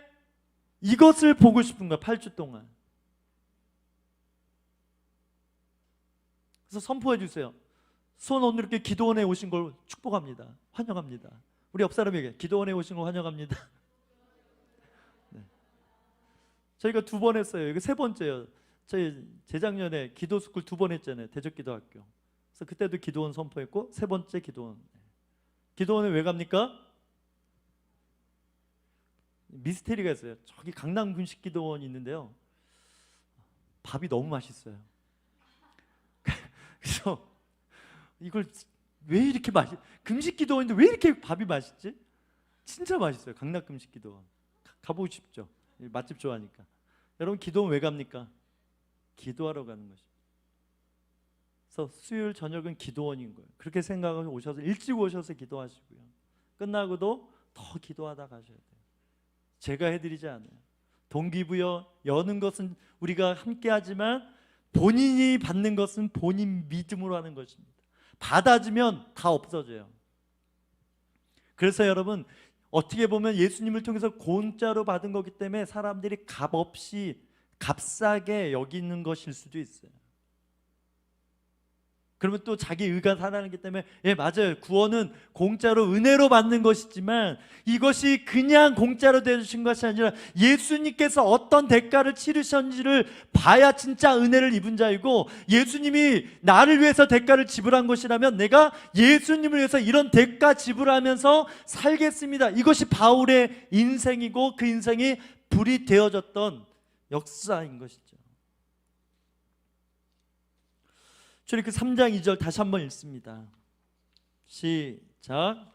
이것을 보고 싶은 거야, 8주 동안. 그래서 선포해 주세요. 수원원누리교회 기도원에 오신 걸 축복합니다. 환영합니다. 우리 옆 사람에게 기도원에 오신 걸 환영합니다. 네. 저희가 2번 했어요. 이거 3번째예요. 저희 재작년에 기도스쿨 2번 했잖아요. 대적기도학교. 그래서 그때도 기도원 선포했고, 3번째 기도원. 기도원에 왜 갑니까? 미스테리가 있어요. 저기 강남 금식기도원이 있는데요, 밥이 너무 맛있어요. 그래서 이걸 왜 이렇게 금식기도원인데 왜 이렇게 밥이 맛있지? 진짜 맛있어요. 강남 금식기도원 가보고 싶죠. 맛집 좋아하니까. 여러분, 기도원 왜 갑니까? 기도하러 가는 것입니다. 그래서 수요일 저녁은 기도원인 거예요. 그렇게 생각하고 오셔서 일찍 오셔서 기도하시고요, 끝나고도 더 기도하다 가셔야 돼요. 제가 해드리지 않아요. 동기부여 여는 것은 우리가 함께 하지만 본인이 받는 것은 본인 믿음으로 하는 것입니다. 받아주면 다 없어져요. 그래서 여러분, 어떻게 보면 예수님을 통해서 공짜로 받은 거기 때문에 사람들이 값없이 값싸게 여기는 것일 수도 있어요. 그러면 또 자기 의가 살아나기 때문에 예, 맞아요. 구원은 공짜로 은혜로 받는 것이지만 이것이 그냥 공짜로 되어주신 것이 아니라 예수님께서 어떤 대가를 치르셨는지를 봐야 진짜 은혜를 입은 자이고, 예수님이 나를 위해서 대가를 지불한 것이라면 내가 예수님을 위해서 이런 대가 지불하면서 살겠습니다. 이것이 바울의 인생이고 그 인생이 불이 되어졌던 역사인 것이죠. 출애굽기 3장 2절 다시 한번 읽습니다. 시작.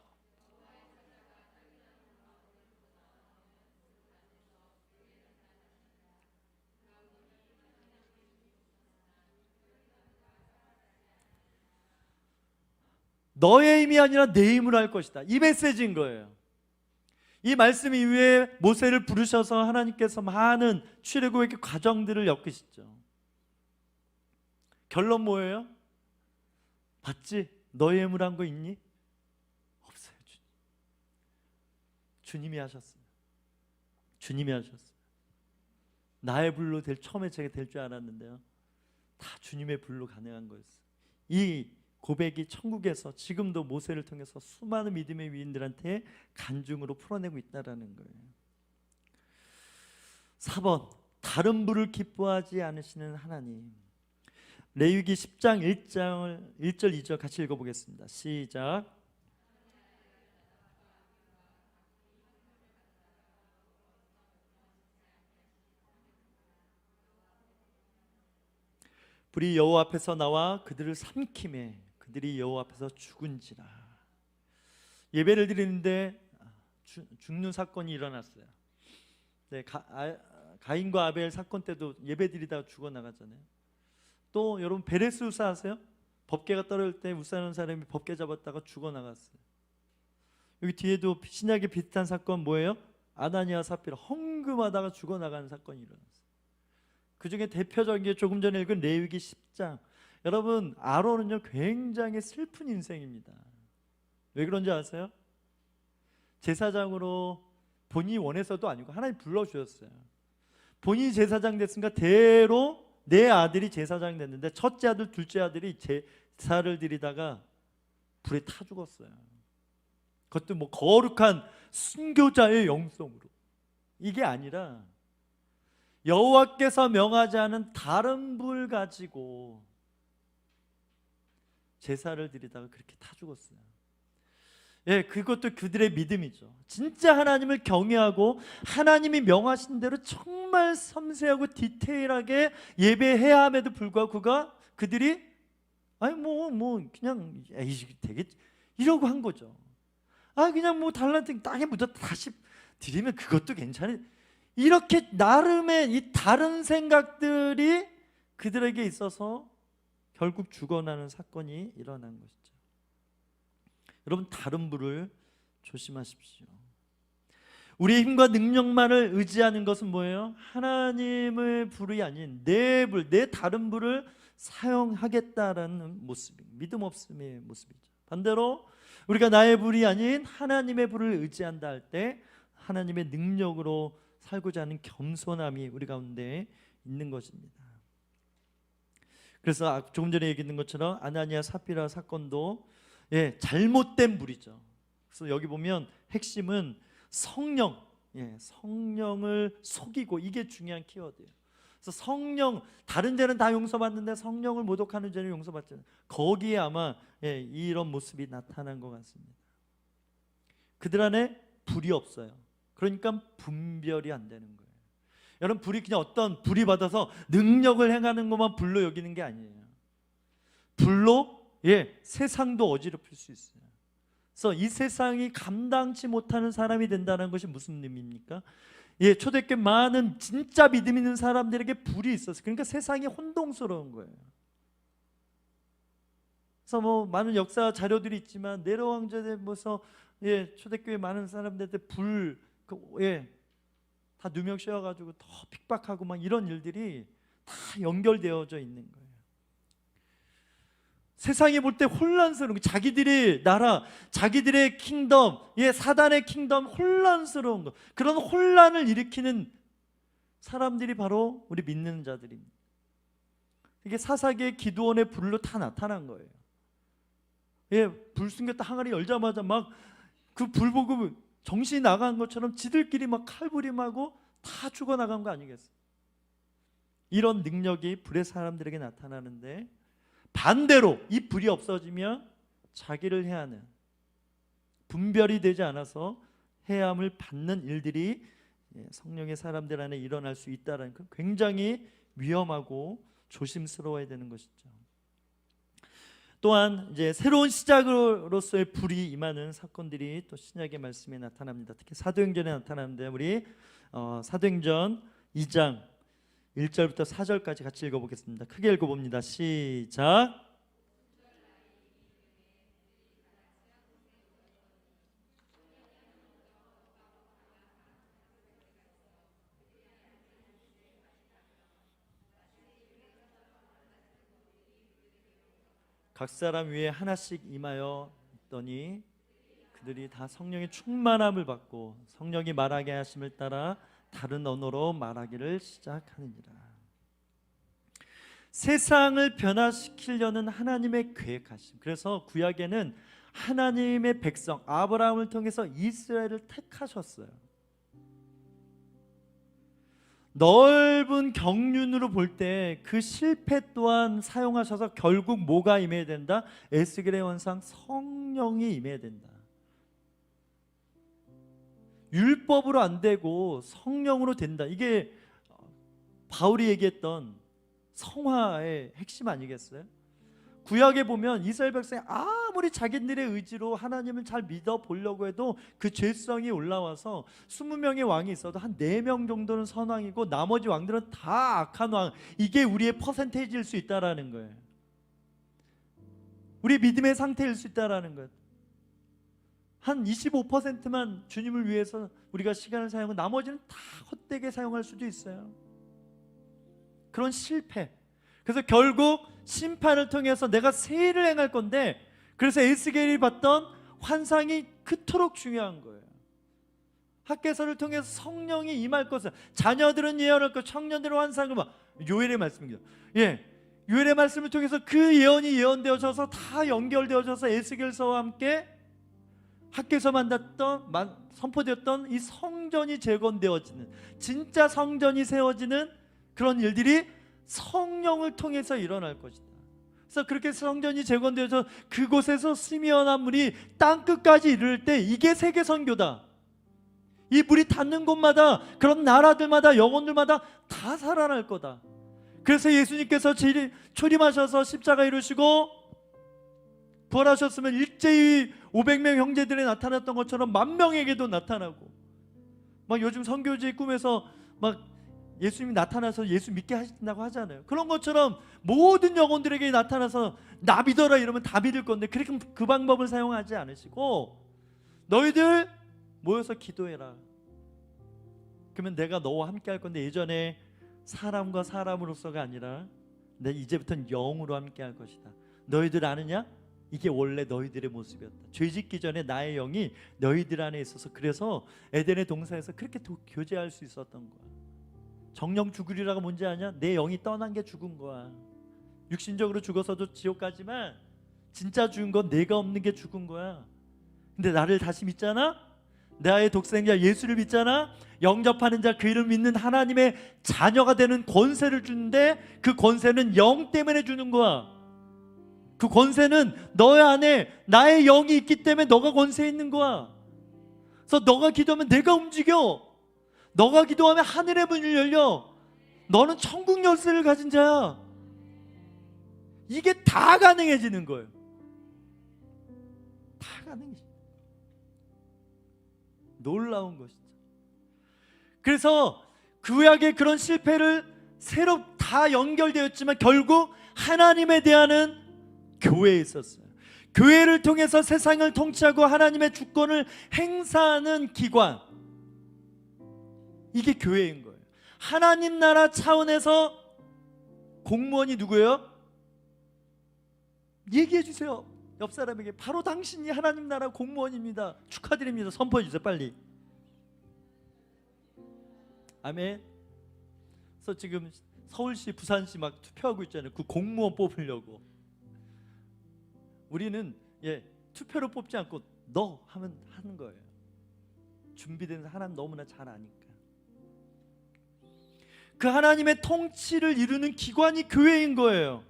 너의 힘이 아니라 내 힘으로 할 것이다. 이 메시지인 거예요. 이 말씀 이후에 모세를 부르셔서 하나님께서 많은 출애굽의 과정들을 엮으시죠. 결론 뭐예요? 봤지? 너의 힘으로 한 거 있니? 없어요. 주님이 하셨어요. 주님이 하셨어요. 나의 불로 처음에 제가 될 줄 알았는데요, 다 주님의 불로 가능한 거였어요. 이 고백이 천국에서 지금도 모세를 통해서 수많은 믿음의 위인들한테 간증으로 풀어내고 있다는 거예요. 4번, 다른 불을 기뻐하지 않으시는 하나님. 레위기 10장 1절 2절 같이 읽어보겠습니다. 시작. 불이 여호와 앞에서 나와 그들을 삼키매 그들이 여호와 앞에서 죽은지라. 예배를 드리는데 죽는 사건이 일어났어요. 네, 가인과 아벨 사건 때도 예배 드리다가 죽어나가잖아요. 또 여러분 베레스 우사 아세요? 법궤가 떨어질 때 우사하는 사람이 법궤 잡았다가 죽어나갔어요. 여기 뒤에도 신약에 비슷한 사건 뭐예요? 아나니아 삽비라 헌금하다가 죽어나가는 사건이 일어났어요. 그 중에 대표적인 게 조금 전에 읽은 레위기 10장. 여러분, 아론은요 굉장히 슬픈 인생입니다. 왜 그런지 아세요? 제사장으로 본인이 원해서도 아니고 하나님 불러주셨어요. 본인이 제사장 됐으니까 대로 내 아들이 제사장 됐는데 첫째 아들 둘째 아들이 제사를 드리다가 불에 타 죽었어요. 그것도 뭐 거룩한 순교자의 영성으로. 이게 아니라 여호와께서 명하지 않은 다른 불 가지고 제사를 드리다가 그렇게 타 죽었어요. 예, 그것도 그들의 믿음이죠. 진짜 하나님을 경외하고 하나님이 명하신 대로 정말 섬세하고 디테일하게 예배해야 함에도 불구하고 그들이 아니 뭐 그냥 에이 되겠지 이러고 한 거죠. 아 그냥 뭐 달란트 땅에 묻어 다시 드리면 그것도 괜찮아. 이렇게 나름의 이 다른 생각들이 그들에게 있어서 결국 죽어나는 사건이 일어난 것이죠. 여러분, 다른 불을 조심하십시오. 우리의 힘과 능력만을 의지하는 것은 뭐예요? 하나님의 불이 아닌 내 불, 내 다른 불을 사용하겠다라는 모습, 믿음 없음의 모습이죠. 반대로 우리가 나의 불이 아닌 하나님의 불을 의지한다 할 때 하나님의 능력으로 살고자 하는 겸손함이 우리 가운데 있는 것입니다. 그래서 조금 전에 얘기했던 것처럼 아나니아 삽비라 사건도 잘못된 불이죠. 그래서 여기 보면 핵심은 성령, 성령을 속이고, 이게 중요한 키워드예요. 그래서 성령, 다른 죄는 다 용서받는데 성령을 모독하는 죄는 용서받지 않아요. 거기에 아마 이런 모습이 나타난 것 같습니다. 그들 안에 불이 없어요. 그러니까 분별이 안 되는 거예요. 여러분, 불이 그냥 어떤 불이 받아서 능력을 행하는 것만 불로 여기는 게 아니에요. 불로 세상도 어지럽힐 수 있어요. 그래서 이 세상이 감당치 못하는 사람이 된다는 것이 무슨 의미입니까? 초대교회 많은 진짜 믿음 있는 사람들에게 불이 있었어요. 그러니까 세상이 혼동스러운 거예요. 그래서 뭐 많은 역사 자료들이 있지만 네로 황제에 뭐서 초대교회 많은 사람들한테 다 누명 씌워가지고 더 핍박하고 막 이런 일들이 다 연결되어져 있는 거예요. 세상이 볼 때 혼란스러운, 자기들의 나라, 자기들의 킹덤, 사단의 킹덤, 혼란스러운 거, 그런 혼란을 일으키는 사람들이 바로 우리 믿는 자들입니다. 이게 사사기의 기드온의 불로 다 나타난 거예요. 예, 불 숨겼다 항아리 열자마자 막 그 불 보고 정신이 나간 것처럼 지들끼리 막 칼부림하고 다 죽어나간 거 아니겠어요? 이런 능력이 불의 사람들에게 나타나는데, 반대로 이 불이 없어지면 자기를 해하는, 분별이 되지 않아서 해함을 받는 일들이 성령의 사람들 안에 일어날 수 있다는 건 굉장히 위험하고 조심스러워야 되는 것이죠. 또한 이제 새로운 시작으로서의 불이 임하는 사건들이 또 신약의 말씀에 나타납니다. 특히 사도행전에 나타나는데, 우리 사도행전 2장 1절부터 4절까지 같이 읽어보겠습니다. 크게 읽어봅니다. 시작. 각 사람 위에 하나씩 임하여 있더니 그들이 다 성령의 충만함을 받고 성령이 말하게 하심을 따라 다른 언어로 말하기를 시작하느니라. 세상을 변화시키려는 하나님의 계획하심. 그래서 구약에는 하나님의 백성 아브라함을 통해서 이스라엘을 택하셨어요. 넓은 경륜으로 볼 때 그 실패 또한 사용하셔서 결국 뭐가 임해야 된다? 에스겔의 원상 성령이 임해야 된다. 율법으로 안 되고 성령으로 된다. 이게 바울이 얘기했던 성화의 핵심 아니겠어요? 구약에 보면 이스라엘 백성이 아무리 자기들의 의지로 하나님을 잘 믿어보려고 해도 그 죄성이 올라와서 20명의 왕이 있어도 한 4명 정도는 선왕이고 나머지 왕들은 다 악한 왕. 이게 우리의 퍼센테이지일 수 있다라는 거예요. 우리 믿음의 상태일 수 있다라는 것. 한 25%만 주님을 위해서 우리가 시간을 사용하고 나머지는 다 헛되게 사용할 수도 있어요. 그런 실패. 그래서 결국 심판을 통해서 내가 세일을 행할 건데, 그래서 에스겔이 봤던 환상이 그토록 중요한 거예요. 학개서를 통해서 성령이 임할 것을, 자녀들은 예언할 것, 청년들은 환상을 봐. 요엘의 말씀입니다. 예, 요엘의 말씀을 통해서 그 예언이 예언되어져서 다 연결되어져서 에스겔서와 함께 학개서 만났던 선포되었던 이 성전이 재건되어지는, 진짜 성전이 세워지는 그런 일들이 성령을 통해서 일어날 것이다. 그래서 그렇게 성전이 재건되어서 그곳에서 스미언한 물이 땅끝까지 이르를 때 이게 세계 선교다. 이 물이 닿는 곳마다 그런 나라들마다 영혼들마다 다 살아날 거다. 그래서 예수님께서 초림하셔서 십자가 이루시고 부활하셨으면 일제히 500명 형제들이 나타났던 것처럼 10,000명에게도 나타나고, 막 요즘 선교지의 꿈에서 막 예수님이 나타나서 예수 믿게 하신다고 하잖아요. 그런 것처럼 모든 영혼들에게 나타나서 나 믿어라 이러면 다 믿을 건데, 그렇게 그 방법을 사용하지 않으시고 너희들 모여서 기도해라. 그러면 내가 너와 함께 할 건데, 예전에 사람과 사람으로서가 아니라 내 이제부터는 영으로 함께 할 것이다. 너희들 아느냐? 이게 원래 너희들의 모습이었다. 죄 짓기 전에 나의 영이 너희들 안에 있어서, 그래서 에덴의 동산에서 그렇게 교제할 수 있었던 거야. 정령 죽으리라가 뭔지 아냐? 내 영이 떠난 게 죽은 거야. 육신적으로 죽어서도 지옥 가지만 진짜 죽은 건 내가 없는 게 죽은 거야. 근데 나를 다시 믿잖아? 나의 독생자 예수를 믿잖아? 영접하는 자, 그 이름 믿는 하나님의 자녀가 되는 권세를 주는데, 그 권세는 영 때문에 주는 거야. 그 권세는 너의 안에 나의 영이 있기 때문에 너가 권세 있는 거야. 그래서 너가 기도하면 내가 움직여. 너가 기도하면 하늘의 문을 열려. 너는 천국 열쇠를 가진 자야. 이게 다 가능해지는 거예요. 다 가능해져. 놀라운 것이죠. 그래서 구약의 그런 실패를 새로 다 연결되었지만 결국 하나님에 대한 교회에 있었어요. 교회를 통해서 세상을 통치하고 하나님의 주권을 행사하는 기관, 이게 교회인 거예요. 하나님 나라 차원에서 공무원이 누구예요? 얘기해 주세요. 옆 사람에게. 바로 당신이 하나님 나라 공무원입니다. 축하드립니다. 선포해 주세요. 빨리. 아멘. 그래서 지금 서울시, 부산시 막 투표하고 있잖아요. 그 공무원 뽑으려고. 우리는 투표로 뽑지 않고 너 하면 하는 거예요. 준비된 하나님 너무나 잘 아니까. 그 하나님의 통치를 이루는 기관이 교회인 거예요.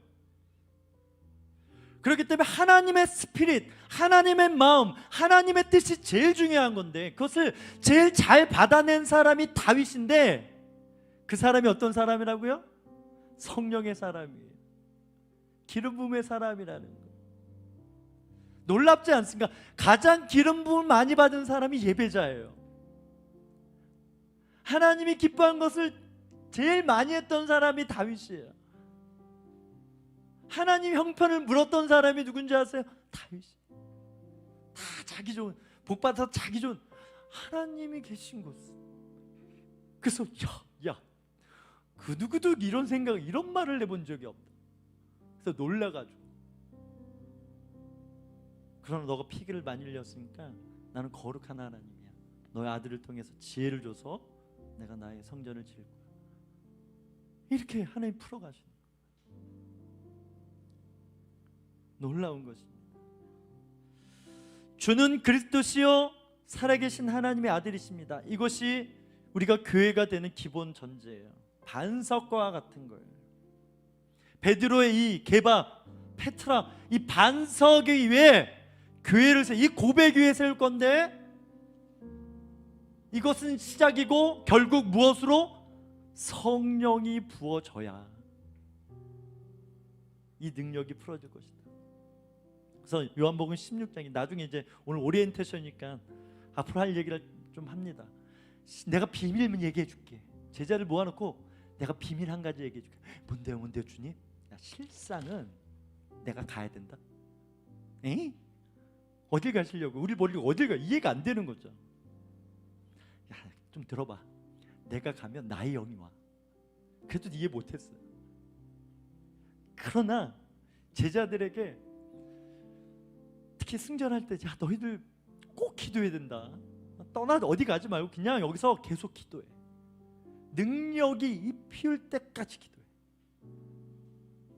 그렇기 때문에 하나님의 스피릿, 하나님의 마음, 하나님의 뜻이 제일 중요한 건데, 그것을 제일 잘 받아낸 사람이 다윗인데, 그 사람이 어떤 사람이라고요? 성령의 사람이에요. 기름 부음의 사람이라는 거예요. 놀랍지 않습니까? 가장 기름 부음 많이 받은 사람이 예배자예요. 하나님이 기뻐한 것을 제일 많이 했던 사람이 다윗이에요. 하나님 형편을 물었던 사람이 누군지 아세요? 다윗이. 다 자기 좋은, 복받아서 자기 좋은 하나님이 계신 곳. 그래서 야 그 누구도 이런 생각, 이런 말을 해본 적이 없다. 그래서 놀라가지고, 그러나 너가 피를 많이 흘렸으니까 나는 거룩한 하나님이야. 너의 아들을 통해서 지혜를 줘서 내가 나의 성전을 지을 거야. 이렇게 하나님 풀어가시는 거예요. 놀라운 것입니다. 주는 그리스도시요 살아계신 하나님의 아들이십니다. 이것이 우리가 교회가 되는 기본 전제예요. 반석과 같은 거예요. 베드로의 이 게바, 페트라, 이 반석 위에 교회를 이 고백 위에 세울 건데, 이것은 시작이고 결국 무엇으로? 성령이 부어져야 이 능력이 풀어질 것이다. 그래서 요한복음 16장이 나중에 이제 오늘 오리엔테이션이니까 앞으로 할 얘기를 좀 합니다. 내가 비밀만 얘기해 줄게. 제자를 모아놓고 내가 비밀 한 가지 얘기해 줄게. 뭔데요 주님? 야, 실상은 내가 가야 된다. 에이? 어딜 가시려고? 우리 버리고 어딜 가? 이해가 안 되는 거죠. 야, 좀 들어봐. 내가 가면 나의 영이 와. 그래도 이해 못했어요. 그러나 제자들에게 특히 승전할 때, 야, 너희들 꼭 기도해야 된다. 떠나 어디 가지 말고 그냥 여기서 계속 기도해. 능력이 입힐 때까지 기도해.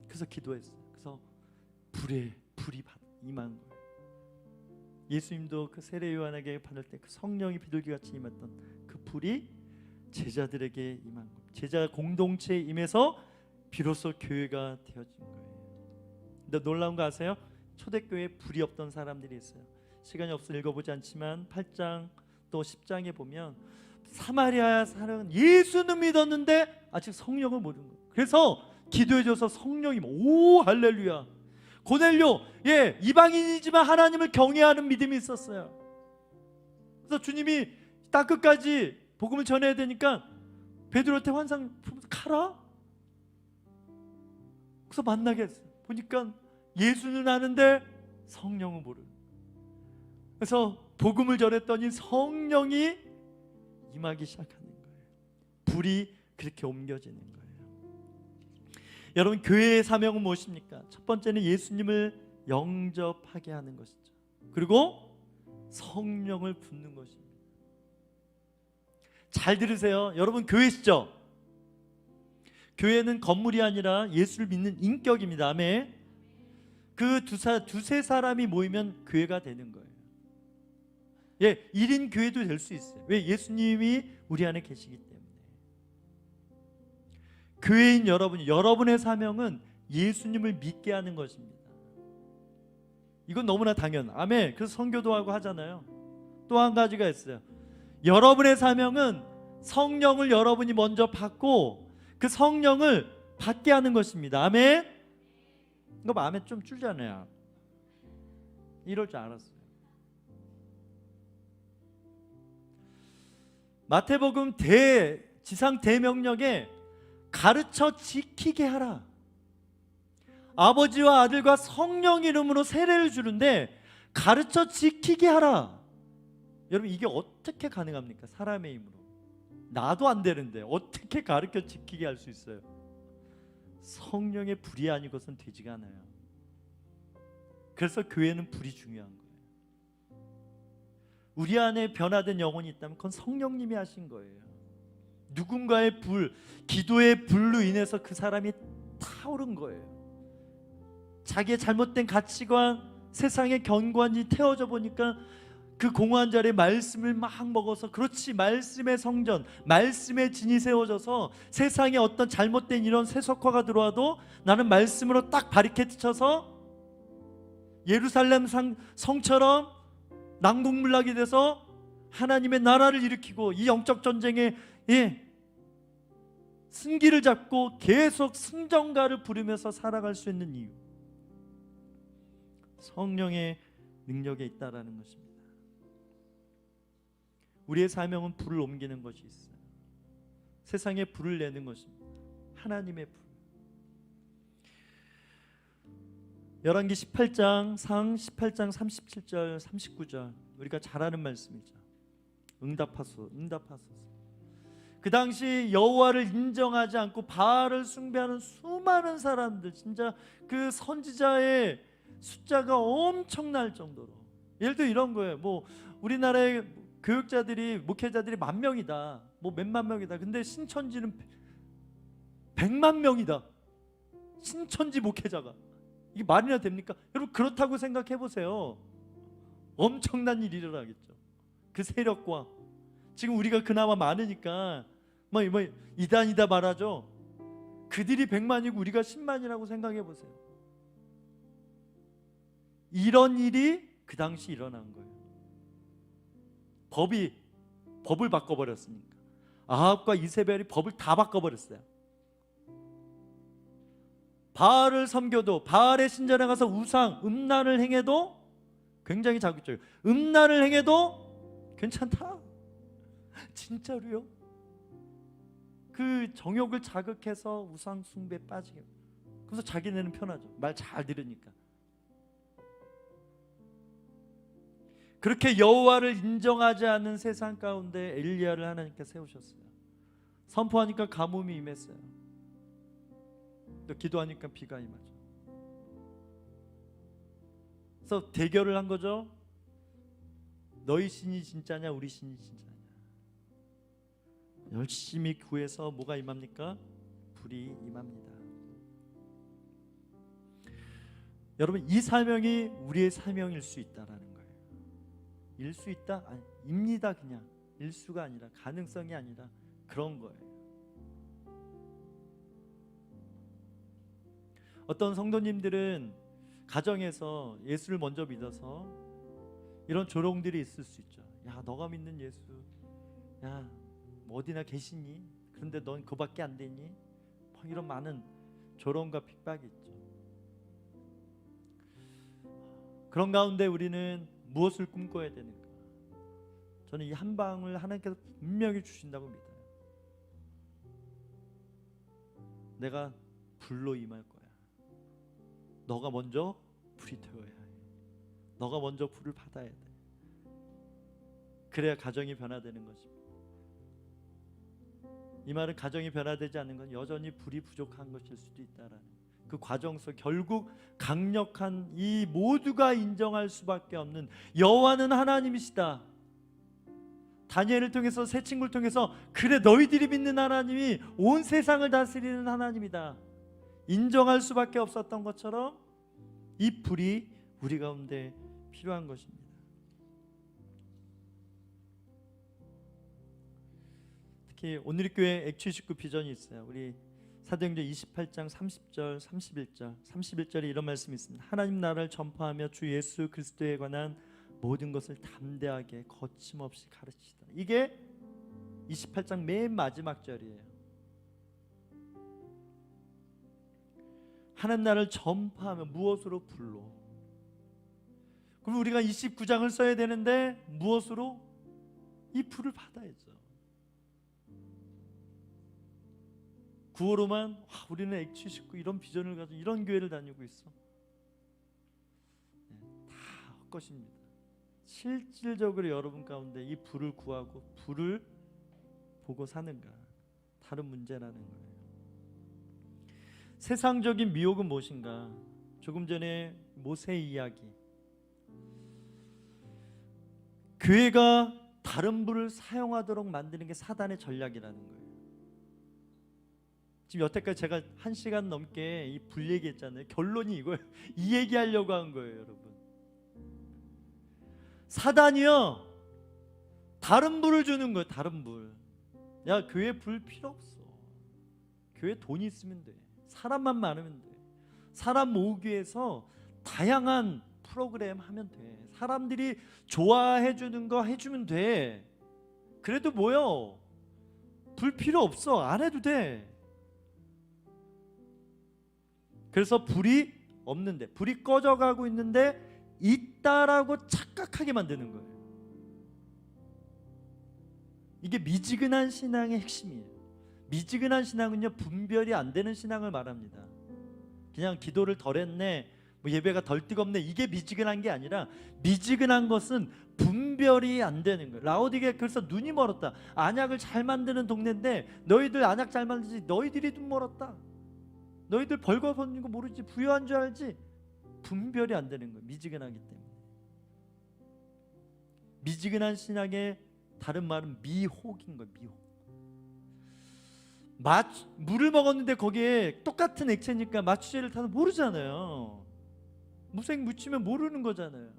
그래서 기도했어요. 그래서 불이 임한 거예요. 예수님도 그 세례 요한에게 받을 때 그 성령이 비둘기같이 임했던 그 불이 제자들에게 임한 거예요. 제자 공동체에 임해서 비로소 교회가 되어진 거예요. 근데 놀라운 거 아세요? 초대교회에 불이 없던 사람들이 있어요. 시간이 없어 읽어보지 않지만 8장 또 10장에 보면 사마리아 사람은 예수는 믿었는데 아직 성령을 모르는 거예요. 그래서 기도해줘서 성령이 오 할렐루야. 고넬료, 이방인이지만 하나님을 경외하는 믿음이 있었어요. 그래서 주님이 딱 끝까지 복음을 전해야 되니까 베드로한테 환상 가라. 그래서 만나게 했어요. 보니까 예수는 아는데 성령은 모르는. 그래서 복음을 전했더니 성령이 임하기 시작하는 거예요. 불이 그렇게 옮겨지는 거예요. 여러분, 교회의 사명은 무엇입니까? 첫 번째는 예수님을 영접하게 하는 것이죠. 그리고 성령을 붓는 것입니다. 잘 들으세요. 여러분, 교회시죠? 교회는 건물이 아니라 예수를 믿는 인격입니다. 아멘. 그 두세 사람이 모이면 교회가 되는 거예요. 1인 교회도 될 수 있어요. 왜? 예수님이 우리 안에 계시기 때문에. 교회인 여러분의 사명은 예수님을 믿게 하는 것입니다. 이건 너무나 당연. 아멘. 그래서 선교도 하고 하잖아요. 또 한 가지가 있어요. 여러분의 사명은 성령을 여러분이 먼저 받고 그 성령을 받게 하는 것입니다. 아멘. 이거 마음에 좀 줄잖아요. 이럴 줄 알았어요. 마태복음 지상 대명령에 가르쳐 지키게 하라. 아버지와 아들과 성령 이름으로 세례를 주는데 가르쳐 지키게 하라. 여러분, 이게 어떻게 가능합니까? 사람의 힘으로. 나도 안 되는데 어떻게 가르쳐 지키게 할 수 있어요? 성령의 불이 아니고선 되지가 않아요. 그래서 교회는 불이 중요한 거예요. 우리 안에 변화된 영혼이 있다면 그건 성령님이 하신 거예요. 누군가의 불, 기도의 불로 인해서 그 사람이 타오른 거예요. 자기의 잘못된 가치관, 세상의 경관이 태워져 보니까 그 공허한 자리에 말씀을 막 먹어서, 그렇지, 말씀의 성전, 말씀의 진이 세워져서 세상에 어떤 잘못된 이런 세속화가 들어와도 나는 말씀으로 딱 바리케이트 쳐서 예루살렘 성처럼 난공불락이 돼서 하나님의 나라를 일으키고 이 영적 전쟁에 승기를 잡고 계속 승전가를 부르면서 살아갈 수 있는 이유, 성령의 능력에 있다라는 것입니다. 우리의 사명은 불을 옮기는 것이 있어요. 세상에 불을 내는 것입니다. 하나님의 불. 열왕기 18장 18장 37절 39절 우리가 잘 아는 말씀이죠. 응답하소서, 응답하소서. 그 당시 여호와를 인정하지 않고 바알을 숭배하는 수많은 사람들, 진짜 그 선지자의 숫자가 엄청날 정도로, 예를 들어 이런 거예요. 뭐 우리나라의 교육자들이, 목회자들이 10,000명이다, 뭐 몇만 명이다. 근데 신천지는 100만 명이다. 신천지 목회자가. 이게 말이나 됩니까? 여러분, 그렇다고 생각해 보세요. 엄청난 일이 일어나겠죠. 그 세력과 지금 우리가 그나마 많으니까 뭐 이단이다 말하죠. 그들이 100만이고 우리가 10만이라고 생각해 보세요. 이런 일이 그 당시 일어난 거예요. 법을 바꿔버렸으니까. 아합과 이세벨이 법을 다 바꿔버렸어요. 바알을 섬겨도, 바알의 신전에 가서 우상, 음란을 행해도 굉장히 자극적이에요. 음란을 행해도 괜찮다. 진짜로요? 그 정욕을 자극해서 우상 숭배에 빠지게. 그래서 자기네는 편하죠. 말 잘 들으니까. 그렇게 여호와를 인정하지 않는 세상 가운데 엘리야를 하나님께서 세우셨어요. 선포하니까 가뭄이 임했어요. 또 기도하니까 비가 임하죠. 그래서 대결을 한 거죠. 너희 신이 진짜냐, 우리 신이 진짜냐. 열심히 구해서 뭐가 임합니까? 불이 임합니다. 여러분, 이 사명이 우리의 사명일 수 있다라는 거예요. 일 수 있다? 아니, 입니다. 그냥 일수가 아니라, 가능성이 아니라 그런 거예요. 어떤 성도님들은 가정에서 예수를 먼저 믿어서 이런 조롱들이 있을 수 있죠. 야, 너가 믿는 예수, 야, 뭐 어디나 계시니? 그런데 넌 그밖에 안 되니? 뭐 이런 많은 조롱과 핍박이 있죠. 그런 가운데 우리는 무엇을 꿈꿔야 되는가? 저는 이 한 방을 하나님께서 분명히 주신다고 믿어요. 내가 불로 임할 거야. 너가 먼저 불이 되어야 해. 너가 먼저 불을 받아야 돼. 그래야 가정이 변화되는 것입니다. 이 말은 가정이 변화되지 않는 건 여전히 불이 부족한 것일 수도 있다라는, 그 과정 속 결국 강력한, 이 모두가 인정할 수밖에 없는 여호와는 하나님이시다. 다니엘을 통해서, 새 친구를 통해서, 그래 너희들이 믿는 하나님이 온 세상을 다스리는 하나님이다 인정할 수밖에 없었던 것처럼 이 불이 우리 가운데 필요한 것입니다. 특히 오늘교회 액취19 비전이 있어요. 우리 사도행전 28장 30절 31절에 이런 말씀이 있습니다. 하나님 나라를 전파하며 주 예수 그리스도에 관한 모든 것을 담대하게 거침없이 가르치시다. 이게 28장 맨 마지막 절이에요. 하나님 나라를 전파하며 무엇으로? 불로. 그럼 우리가 29장을 써야 되는데 무엇으로? 이 불을 받아야죠. 구호로만 우리는 액취19 이런 비전을 가지고 이런 교회를 다니고 있어. 다 헛것입니다. 실질적으로 여러분 가운데 이 불을 구하고 불을 보고 사는가, 다른 문제라는 거예요. 세상적인 미혹은 무엇인가? 조금 전에 모세 이야기, 교회가 다른 불을 사용하도록 만드는 게 사단의 전략이라는 거예요. 지금 여태까지 제가 1시간 넘게 이 불 얘기했잖아요. 결론이 이거예요. 이 얘기하려고 한 거예요, 여러분. 사단이요, 다른 불을 주는 거예요. 다른 불. 야, 교회 불 필요 없어. 교회 돈이 있으면 돼. 사람만 많으면 돼. 사람 모으기 위해서 다양한 프로그램 하면 돼. 사람들이 좋아해 주는 거 해주면 돼. 그래도 뭐요? 불 필요 없어. 안 해도 돼. 그래서 불이 없는데, 불이 꺼져가고 있는데 있다라고 착각하게 만드는 거예요. 이게 미지근한 신앙의 핵심이에요. 미지근한 신앙은요, 분별이 안 되는 신앙을 말합니다. 그냥 기도를 덜 했네, 뭐 예배가 덜 뜨겁네, 이게 미지근한 게 아니라, 미지근한 것은 분별이 안 되는 거예요. 라오디게 그래서 눈이 멀었다. 안약을 잘 만드는 동네인데 너희들 안약 잘 만들지, 너희들이 눈 멀었다. 너희들 벌거벗는 거 모르지, 부유한 줄 알지. 분별이 안 되는 거예요. 미지근하기 때문에. 미지근한 신앙의 다른 말은 미혹인 거예요. 미혹. 물을 먹었는데 거기에 똑같은 액체니까 마취제를 타서 모르잖아요. 무색 묻히면 모르는 거잖아요.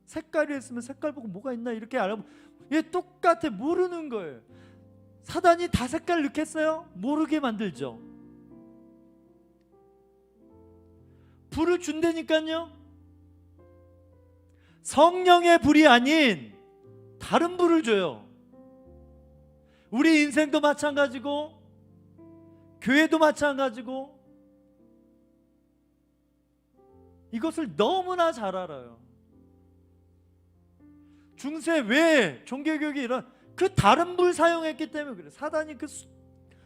색깔이 했으면 색깔 보고 뭐가 있나 이렇게 알아보면 얘 똑같아, 모르는 거예요. 사단이 다 색깔 넣겠어요? 모르게 만들죠. 불을 준다니까요. 성령의 불이 아닌 다른 불을 줘요. 우리 인생도 마찬가지고 교회도 마찬가지고 이것을 너무나 잘 알아요. 중세 왜 종교개혁이 이런 그 다른 불 사용했기 때문에 그래요. 사단이 그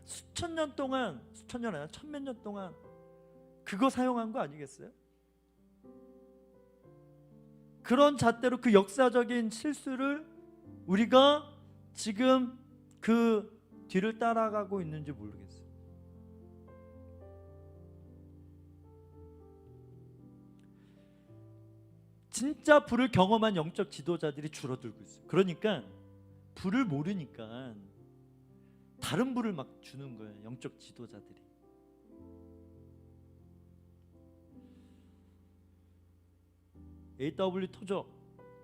수천 년 동안, 수천 년 아니라 천몇 년 동안 그거 사용한 거 아니겠어요? 그런 잣대로 그 역사적인 실수를 우리가 지금 그 뒤를 따라가고 있는지 모르겠어요. 진짜 불을 경험한 영적 지도자들이 줄어들고 있어요. 그러니까 불을 모르니까 다른 불을 막 주는 거예요. 영적 지도자들이. A.W. 토저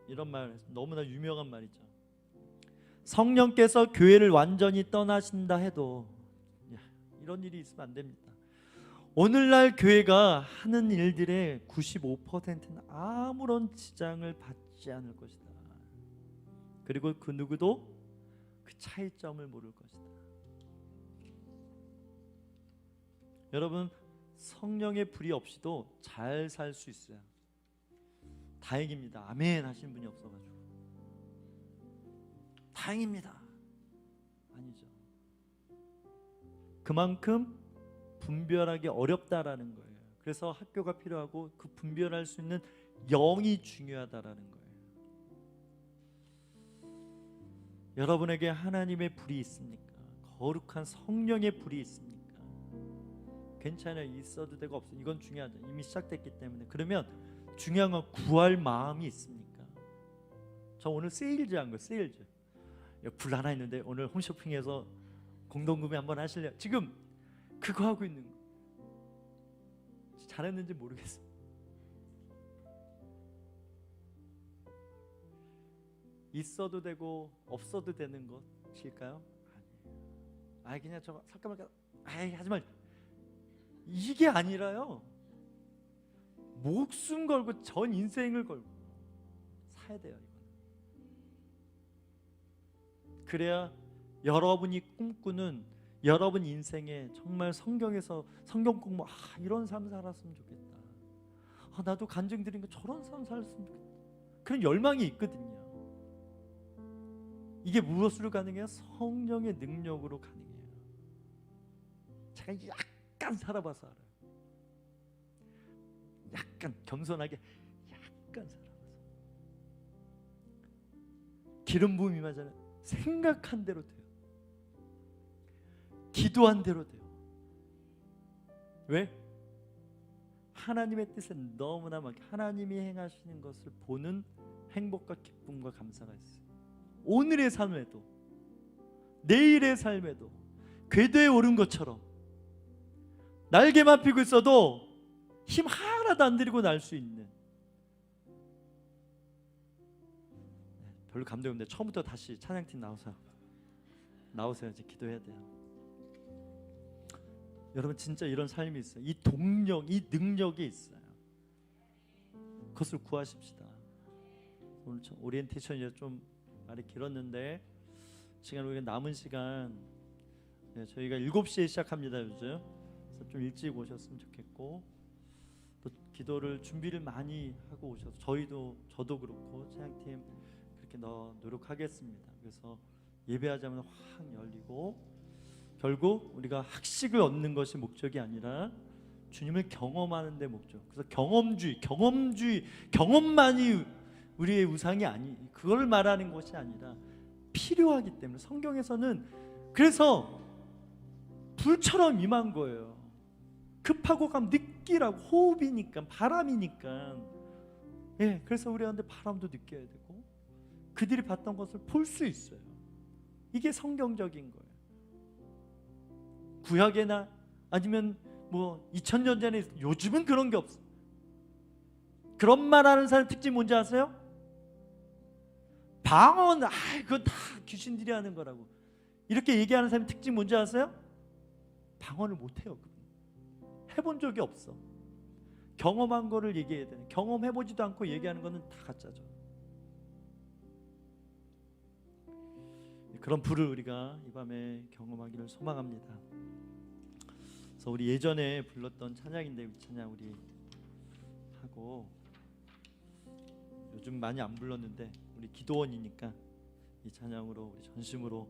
이런 말 너무나 유명한 말이죠. 성령께서 교회를 완전히 떠나신다 해도 이런 일이 있으면 안 됩니다. 오늘날 교회가 하는 일들의 95%는 아무런 지장을 받지 않을 것이다. 그리고 그 누구도 그 차이점을 모를 것이다. 여러분, 성령의 불이 없이도 잘 살 수 있어요. 다행입니다. 아멘 하시는 분이 없어가지고. 다행입니다. 아니죠. 그만큼 분별하기 어렵다라는 거예요. 그래서 학교가 필요하고 그 분별할 수 있는 영이 중요하다라는 거예요. 여러분에게 하나님의 불이 있습니까? 거룩한 성령의 불이 있습니까? 괜찮아요. 있어도 되고 없어도 이건 중요하죠. 이미 시작됐기 때문에. 그러면 중요한 건 구할 마음이 있습니까? 저 오늘 세일즈 한 거, 세일즈. 불 하나 있는데 오늘 홈쇼핑에서 공동구매 한번 하실래요? 지금 그거 하고 있는 거. 잘했는지 모르겠어요. 있어도 되고 없어도 되는 것일까요? 아니에요. 그냥 저거 잠깐만, 하지 말. 이게 아니라요. 목숨 걸고 전 인생을 걸고 사야 돼요. 이거는. 그래야 여러분이 꿈꾸는 여러분 인생에 정말 성경에서 성경 공부 이런 삶 살았으면 좋겠다. 나도 간증 드린 거 저런 삶 살았으면 좋겠다. 그런 열망이 있거든요. 이게 무엇으로 가능해요? 성령의 능력으로 가능해요. 제가 약간 살아봐서 알아요. 약간 겸손하게 약간 살아봐서. 기름 부음 임하잖아요. 생각한 대로 돼요. 기도한 대로 돼요. 왜? 하나님의 뜻에 너무나 많게 하나님이 행하시는 것을 보는 행복과 기쁨과 감사가 있어요. 오늘의 삶에도 내일의 삶에도 궤도에 오른 것처럼 날개만 피고 있어도 힘 하나도 안 들이고 날 수 있는. 별로 감동이 없는데 처음부터 다시 찬양팀 나오세요. 이제 기도해야 돼요. 여러분 진짜 이런 삶이 있어요. 이 동력, 이 능력이 있어요. 그것을 구하십시다. 오늘 오리엔테이션이 좀 말이 길었는데 시간 우리가 남은 시간 저희가 7시에 시작합니다. 요즘 그래서 좀 일찍 오셨으면 좋겠고 또 기도를 준비를 많이 하고 오셔서 저도 그렇고 찬양팀 그렇게 노력하겠습니다. 그래서 예배하자면 확 열리고 결국 우리가 학식을 얻는 것이 목적이 아니라 주님을 경험하는 데 목적. 그래서 경험만이 우리의 우상이 그걸 말하는 것이 아니라 필요하기 때문에 성경에서는 그래서 불처럼 임한 거예요. 급하고 가면 느끼라고. 호흡이니까, 바람이니까. 그래서 우리한테 바람도 느껴야 되고 그들이 봤던 것을 볼 수 있어요. 이게 성경적인 거예요. 구약에나 아니면 2000년 전에 요즘은 그런 게 없어. 그런 말하는 사람 특징 뭔지 아세요? 방언, 그건 다 귀신들이 하는 거라고 이렇게 얘기하는 사람 특징 뭔지 아세요? 방언을 못해요. 해본 적이 없어. 경험한 거를 얘기해야 되는. 경험해보지도 않고 얘기하는 거는 다 가짜죠. 그런 불을 우리가 이 밤에 경험하기를 소망합니다. 그래서 우리 예전에 불렀던 찬양인데 이 찬양 우리 하고 요즘 많이 안 불렀는데 우리 기도원이니까 이 찬양으로 우리 전심으로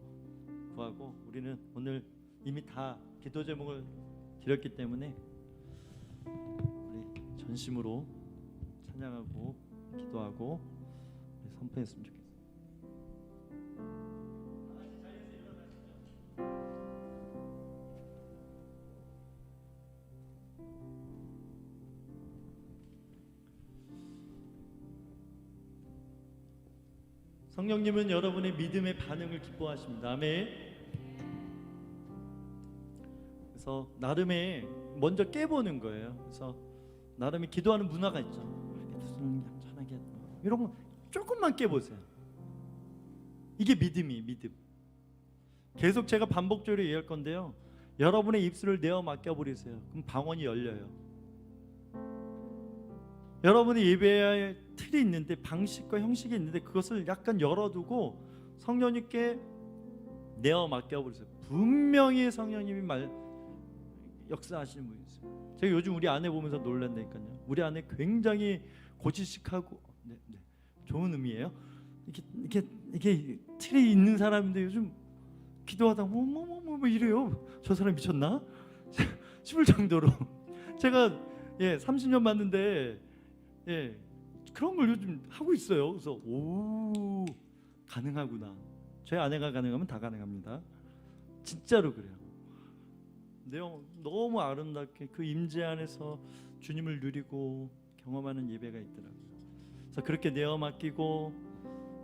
구하고 우리는 오늘 이미 다 기도 제목을 드렸기 때문에 우리 전심으로 찬양하고 기도하고 우리 선포했으면 좋겠습니다. 성령님은 여러분의 믿음의 반응을 기뻐하십니다. 아멘. 그래서 나름의 먼저 깨보는 거예요. 그래서 나름의 기도하는 문화가 있죠. 편하게 이런 거 조금만 깨보세요. 이게 믿음이 믿음. 계속 제가 반복적으로 얘기할 건데요. 여러분의 입술을 내어 맡겨버리세요. 그럼 방언이 열려요. 여러분의 예배의 틀이 있는데 방식과 형식이 있는데 그것을 약간 열어두고 성령님께 내어 맡겨버리세요. 분명히 성령님이 역사하시는 분이 있어요. 제가 요즘 우리 아내 보면서 놀란다니까요. 우리 아내 굉장히 고지식하고 좋은 의미예요. 이게 틀이 있는 사람인데 요즘 기도하다 뭐 이래요. 저 사람 미쳤나? 싶을 정도로 제가 30년 봤는데 그런 걸 요즘 하고 있어요. 그래서 가능하구나. 제 아내가 가능하면 다 가능합니다. 진짜로 그래요. 내용 너무 아름답게 그 임재 안에서 주님을 누리고 경험하는 예배가 있더라고요. 그래서 그렇게 내어 맡기고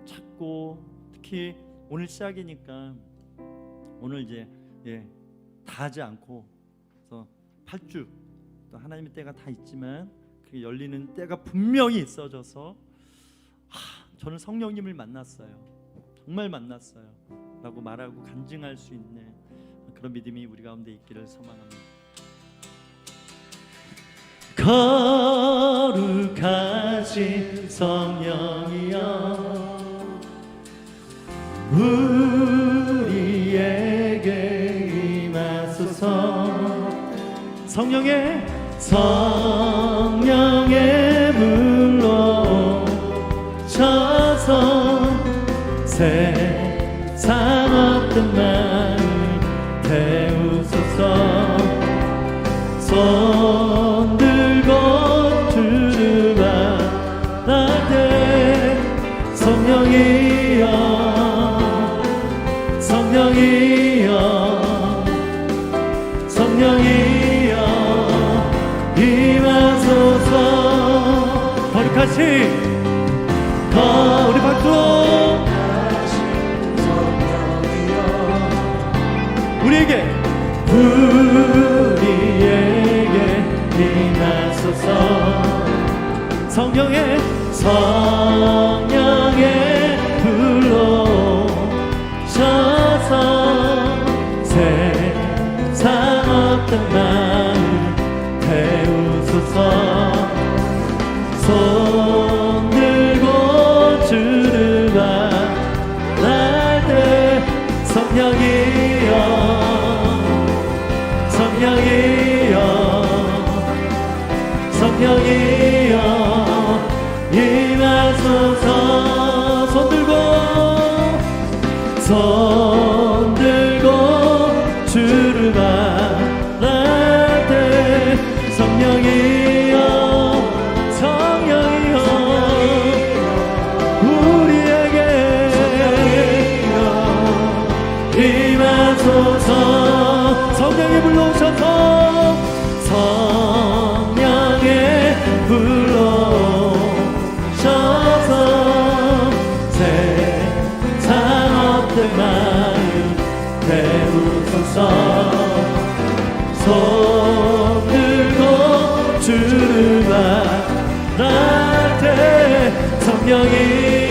찾고 특히 오늘 시작이니까 오늘 이제 다 하지 않고 그래서 8주 또 하나님의 때가 다 있지만 그 열리는 때가 분명히 있어져서 저는 성령님을 만났어요. 정말 만났어요. 라고 말하고 간증할 수 있는 그런 믿음이 우리 가운데 있기를 소망합니다. 거룩하신 성령이여 우리에게 임하소서. 성령의 물로 셔서 세상 어떤 말 태우소서. 손 들고 주를 바라되 성령이여 임하소서. 거룩하신 우리 박수. 우리에게 성령의 불러셔서 세상 어떤 마음 태우소서. 손 들고 주를 만날 때 성령이여 성령이여 성령이여 임하소서. 손 들고 주를 만날 때 성령이여 성령이여 우리에게 임하소서. 성령이 불러오셔서 성령의 불러오셔서 세상 어떤 마음 태우소서. 손 들고 주를 만날 때 성령이